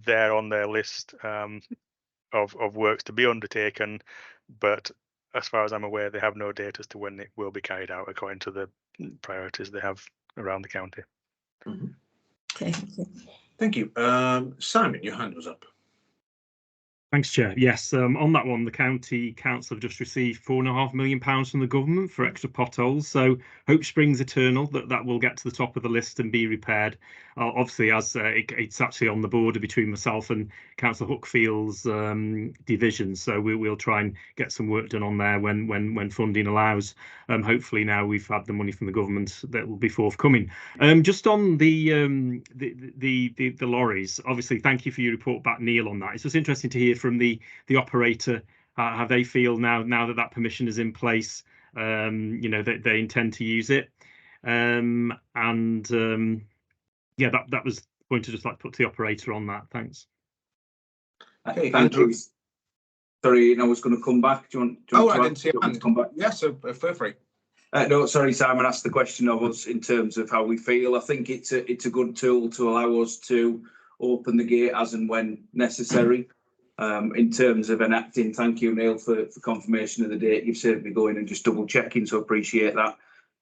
Speaker 14: there on their list of works to be undertaken, but as far as I'm aware, they have no date as to when it will be carried out according to the priorities they have around the county.
Speaker 1: Mm-hmm.
Speaker 2: Okay.
Speaker 1: Thank you. Simon, your hand was up.
Speaker 6: Thanks, Chair. Yes, on that one, the County Council have just received £4.5 million from the government for extra potholes. So hope springs eternal that will get to the top of the list and be repaired. Obviously, as it's actually on the border between myself and Councillor Hookfield's division, so we'll try and get some work done on there when funding allows. Hopefully, now we've had the money from the government that will be forthcoming. Just on the lorries, obviously, thank you for your report back, Neil, on that. It's just interesting to hear from the operator how they feel now that permission is in place. That they intend to use it, yeah, that was the point to just like put to the operator on that. Thanks.
Speaker 1: Okay,
Speaker 8: thank you. Sorry, I was going to come back. Do you want
Speaker 1: I didn't see a hand.
Speaker 8: Come back?
Speaker 1: Yeah, so feel free.
Speaker 8: No, sorry, Simon asked the question of us in terms of how we feel. I think it's a good tool to allow us to open the gate as and when necessary. In terms of enacting, thank you, Neil, for confirmation of the date. You've saved me going and just double checking, so appreciate that.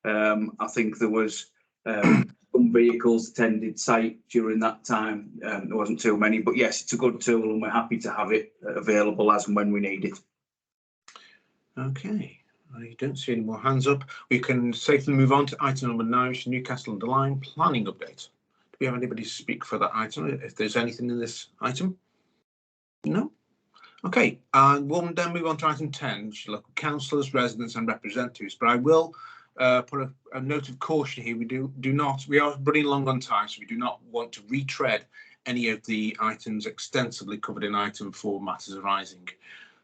Speaker 8: I think there was some vehicles attended site during that time. There wasn't too many, but yes, it's a good tool and we're happy to have it available as and when we need it.
Speaker 1: Okay, I don't see any more hands up. We can safely move on to item number 9, which is Newcastle under Lyme planning update. Do we have anybody to speak for that item, if there's anything in this item? No? Okay, and we'll then move on to item 10, which is local councillors, residents and representatives. But I will put a note of caution here. We are running long on time, so we do not want to retread any of the items extensively covered in item 4, matters arising.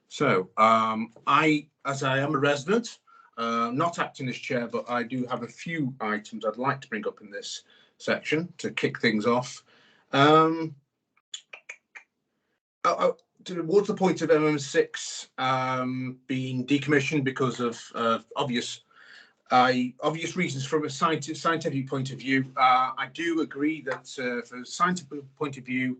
Speaker 1: So as I am a resident, not acting as chair, but I do have a few items I'd like to bring up in this section to kick things off. Towards the point of MM6 being decommissioned because of obvious reasons from a scientific point of view, I do agree that from a scientific point of view,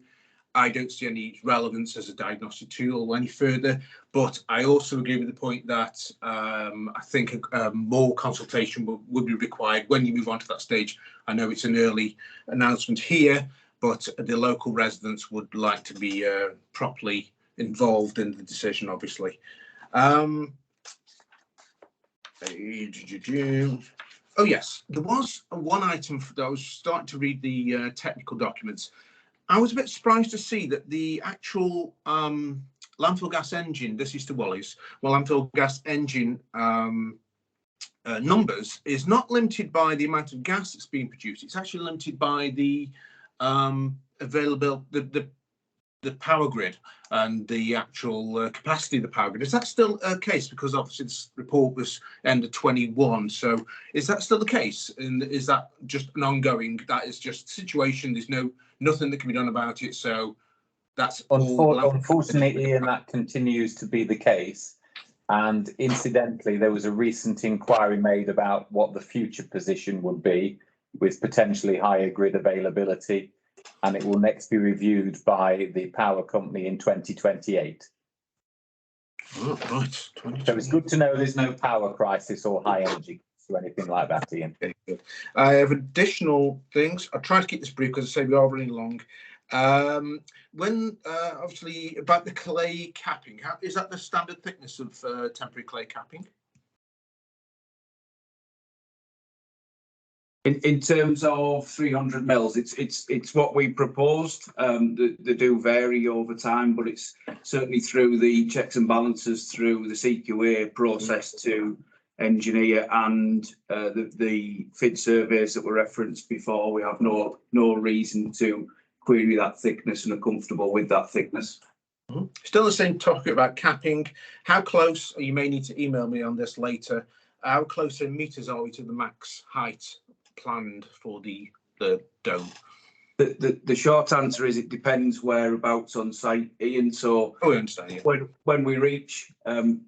Speaker 1: I don't see any relevance as a diagnostic tool any further. But I also agree with the point that I think more consultation would be required when you move on to that stage. I know it's an early announcement here, but the local residents would like to be properly involved in the decision, obviously. Oh yes, there was one item that I was starting to read the technical documents. I was a bit surprised to see that the actual landfill gas engine, this is to Wally's, landfill gas engine numbers is not limited by the amount of gas that's being produced. It's actually limited by the available, the power grid and the actual capacity of the power grid. Is that still a case? Because obviously this report was end of 21. So is that still the case? And is that just an ongoing, that is just situation? There's nothing that can be done about it. So that's
Speaker 3: unfortunately, Ian, that continues to be the case. And incidentally, there was a recent inquiry made about what the future position would be with potentially higher grid availability. And it will next be reviewed by the power company in 2028.
Speaker 1: Oh, right.
Speaker 3: So it's good to know there's no power crisis or high energy. to anything like that, Ian.
Speaker 1: Okay, good. I have additional things. I'll try to keep this brief because I say we are running long. When obviously about the clay capping, is that the standard thickness of temporary clay capping?
Speaker 8: In terms of 300 mils, it's what we proposed. They do vary over time, but it's certainly through the checks and balances through the CQA process to engineer and the FID surveys that were referenced before. We have no reason to query that thickness and are comfortable with that thickness.
Speaker 1: Still the same topic about capping. How close, you may need to email me on this later, how close in meters are we to the max height planned for the dome?
Speaker 8: The short answer is it depends whereabouts on site, Ian. So
Speaker 1: I understand, yeah.
Speaker 8: when we reach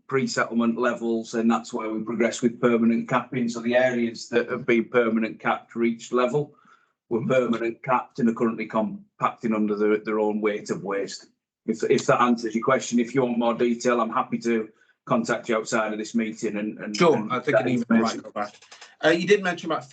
Speaker 8: pre-settlement levels, and that's where we progress with permanent capping. So the areas that have been permanent capped reached level were permanent capped and are currently compacting under their own weight of waste. If that answers your question, if you want more detail, I'm happy to contact you outside of this meeting. And
Speaker 1: sure, I think an email might go back. You did mention about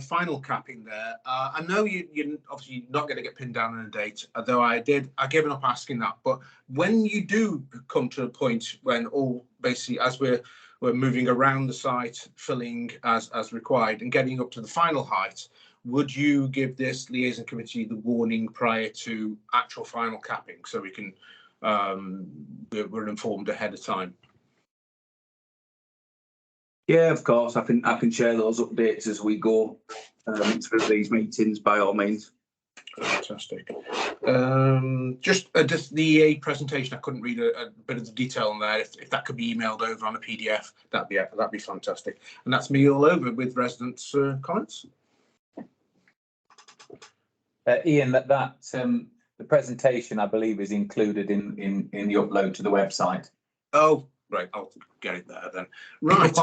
Speaker 1: final capping there. I know you're obviously not going to get pinned down on a date, although I've given up asking that. But when you do come to a point when all basically, as we're moving around the site, filling as required and getting up to the final height, would you give this liaison committee the warning prior to actual final capping so we can we're informed ahead of time?
Speaker 8: Yeah, of course. I can share those updates as we go through these meetings by all means.
Speaker 1: Fantastic. Just the EA presentation. I couldn't read a bit of the detail on there. If that could be emailed over on a PDF, that'd be fantastic. And that's me all over with residents' comments.
Speaker 3: Ian, the presentation I believe is included in the upload to the website.
Speaker 1: Oh, right. I'll get it there then. Right.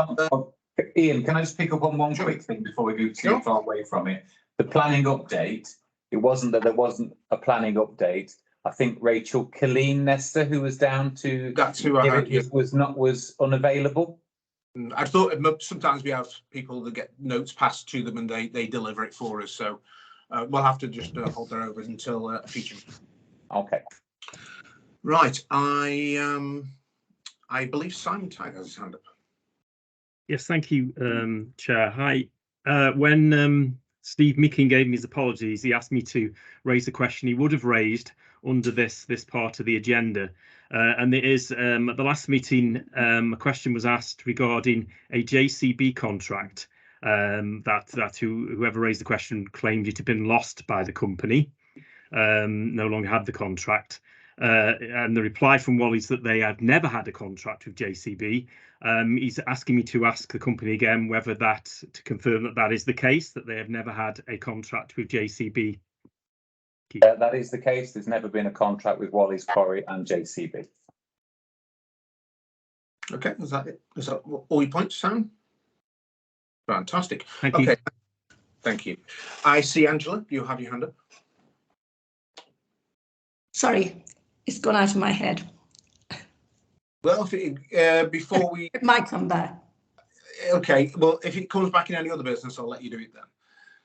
Speaker 3: Ian, can I just pick up on one quick thing before we go too far away from it? The planning update. It wasn't that there wasn't a planning update. I think Rachel Killeen Nesta, who was down to
Speaker 1: that's who I had,
Speaker 3: was unavailable.
Speaker 1: I thought sometimes we have people that get notes passed to them and they deliver it for us. So we'll have to just hold their over until a feature.
Speaker 3: Okay.
Speaker 1: Right. I believe Simon Tagg has his hand up.
Speaker 6: Yes, thank you, Chair. Hi. When Steve Meakin gave me his apologies, he asked me to raise a question he would have raised under this part of the agenda. And it is, at the last meeting, a question was asked regarding a JCB contract that whoever raised the question claimed it had been lost by the company, no longer had the contract. And the reply from Wally is that they had never had a contract with JCB. He's asking me to ask the company again whether to confirm that is the case, that they have never had a contract with JCB.
Speaker 3: That is the case. There's never been a contract with Wally's Quarry and JCB.
Speaker 1: Okay, is that it? Is that all your points, Sam? Fantastic.
Speaker 6: Thank you.
Speaker 1: Thank you. I see Angela, you have your hand up.
Speaker 2: Sorry, it's gone out of my head.
Speaker 1: Well, before we...
Speaker 2: It might come back.
Speaker 1: Okay, well, if it comes back in any other business, I'll let you do it then.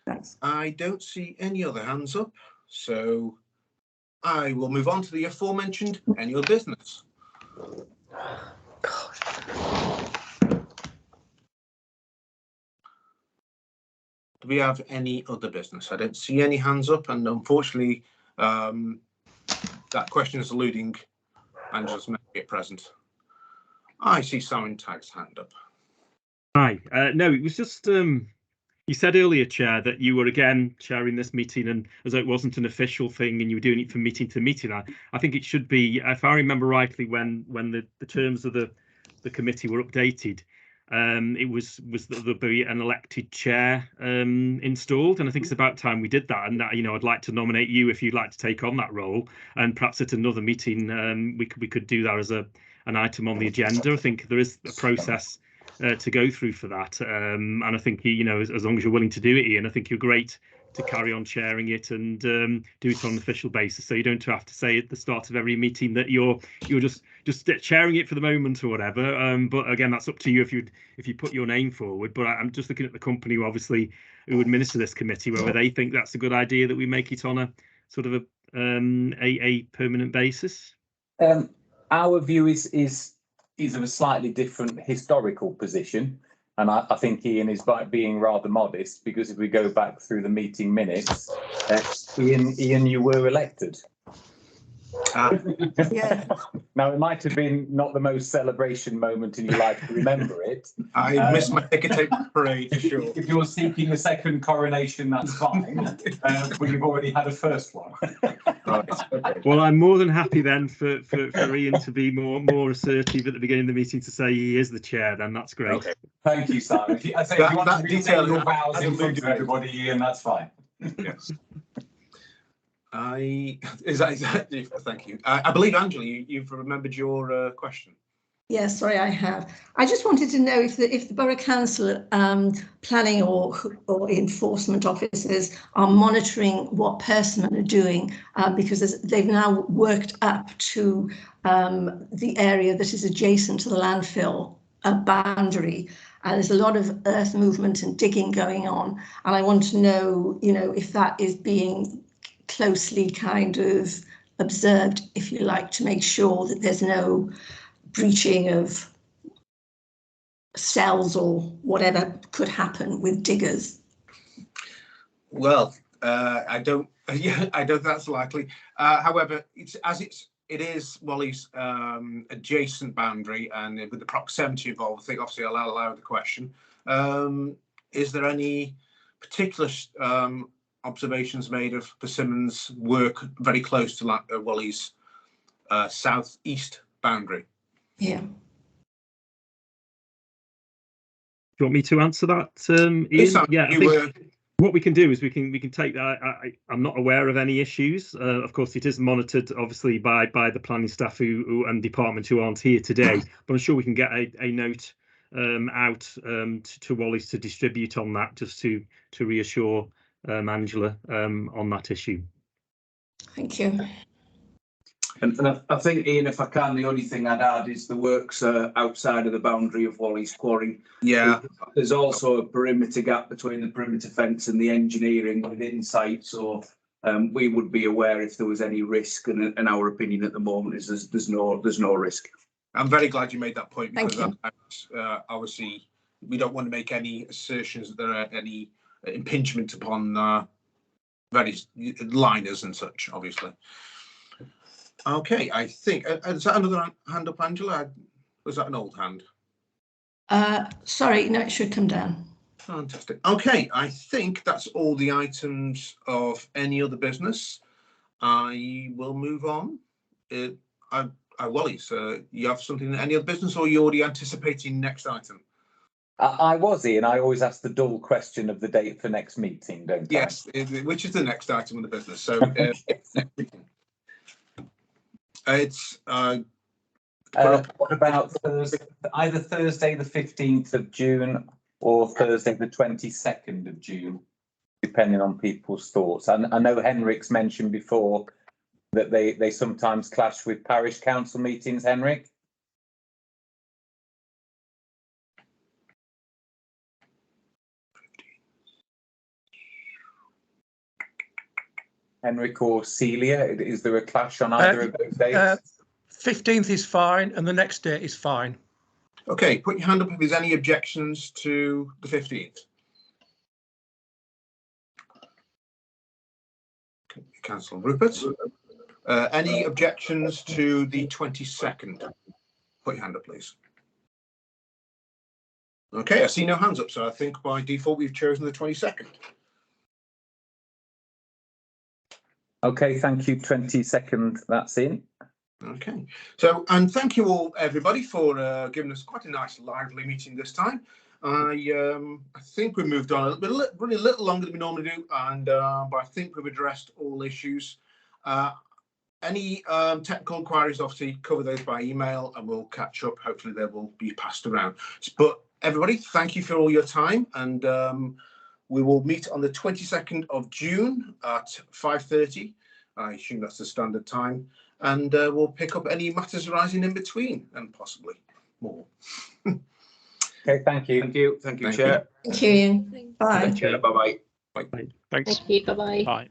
Speaker 2: Thanks.
Speaker 1: I don't see any other hands up, so I will move on to the aforementioned any other business. Do we have any other business? I don't see any hands up, and unfortunately, that question is alluding Angela's meant to be present. I see Simon Tagg's hand up.
Speaker 6: Hi. No, it was just you said earlier, Chair, that you were again chairing this meeting, and as though it wasn't an official thing, and you were doing it from meeting to meeting. I think it should be, if I remember rightly, when the terms of the committee were updated, it was that there'd be an elected chair installed, and I think it's about time we did that. And that, I'd like to nominate you if you'd like to take on that role, and perhaps at another meeting we could do that as an item on the agenda. I think there is a process to go through for that, and I think as long as you're willing to do it, Ian, I think you're great carry on chairing it and do it on an official basis. So you don't have to say at the start of every meeting that you're just chairing it for the moment or whatever. But again, that's up to you if you put your name forward. But I'm just looking at the company who administer this committee, whether they think that's a good idea that we make it on a sort of a permanent basis.
Speaker 3: Our view is of a slightly different historical position. And I think Ian is being rather modest, because if we go back through the meeting minutes, Ian, you were elected.
Speaker 2: Yeah.
Speaker 3: Now, it might have been not the most celebration moment in your life to remember it.
Speaker 1: I missed my ticket parade for sure.
Speaker 3: If you're seeking a second coronation, that's fine. But you've already had a first one.
Speaker 1: Right, okay.
Speaker 6: Well, I'm more than happy then for Ian to be more assertive at the beginning of the meeting to say he is the chair. Then that's great.
Speaker 3: Okay. Thank you, Simon. If you want to detail your vows in front of everybody, Ian, that's fine.
Speaker 1: Yes. Thank you. I believe, Angela, you've remembered your question.
Speaker 2: Yes, sorry, I have. I just wanted to know if the Borough Council planning or enforcement officers are monitoring what Persimmon are doing, because they've now worked up to the area that is adjacent to the landfill boundary. There's a lot of earth movement and digging going on, and I want to know, if that is being closely kind of observed, if you like, to make sure that there's no breaching of cells or whatever could happen with diggers.
Speaker 1: Well, I don't think that's likely. However, it is Wally's adjacent boundary, and with the proximity involved, I think obviously I'll allow the question. Is there any particular observations made of Persimmon's work very close to Wally's southeast boundary?
Speaker 2: Yeah.
Speaker 6: Do you want me to answer that, Ian? Yeah, I think what we can do is we can take that. I'm not aware of any issues. Of course, it is monitored, obviously, by the planning staff and department who aren't here today. But I'm sure we can get a note out to Wally's to distribute on that, just to reassure Angela on that issue.
Speaker 2: Thank you.
Speaker 8: And I think, Ian, if I can, the only thing I'd add is the works outside of the boundary of Wally's Quarry.
Speaker 1: Yeah.
Speaker 8: There's also a perimeter gap between the perimeter fence and the engineering within site. So we would be aware if there was any risk, and our opinion at the moment is there's no risk.
Speaker 1: I'm very glad you made that point, because obviously we don't want to make any assertions that there are any impingement upon various liners and such, obviously. Okay, I think, is that another hand up, Angela? Was that an old hand?
Speaker 2: Sorry, no, it should come down.
Speaker 1: Fantastic. Okay, I think that's all the items of any other business. I will move on. Wally, so you have something, any other business, or are you already anticipating next item?
Speaker 3: I was, Ian. I always ask the dull question of the date for next meeting, don't I?
Speaker 1: Yes, which is the next item of the business. So next meeting. It's
Speaker 3: what about Thursday, either Thursday the 15th of June or Thursday the 22nd of June, depending on people's thoughts. And I know Henrik's mentioned before that they sometimes clash with parish council meetings, Henrik. Henrik or Celia, is there a clash on either of those days?
Speaker 4: 15th is fine, and the next day is fine.
Speaker 1: Okay, put your hand up if there's any objections to the 15th. Okay, Councillor Rupert. Any objections to the 22nd? Put your hand up, please. Okay, I see no hands up, so I think by default we've chosen the 22nd.
Speaker 3: Okay, thank you. 22nd, that's in.
Speaker 1: Okay, so, and thank you all, everybody, for giving us quite a nice, lively meeting this time. I think we moved on running a little longer than we normally do, and but I think we've addressed all issues. Any technical inquiries, obviously, cover those by email, and we'll catch up. Hopefully, they will be passed around. But everybody, thank you for all your time, and We will meet on the 22nd of June at 5:30. I assume that's the standard time, and we'll pick up any matters arising in between and possibly more.
Speaker 3: Okay, thank you.
Speaker 8: Thank you. Thank you,
Speaker 1: Thank
Speaker 8: Chair.
Speaker 2: Thank you, Ian. Bye.
Speaker 8: Bye-bye.
Speaker 14: Thanks.
Speaker 13: Thank you. Bye bye.
Speaker 15: Bye.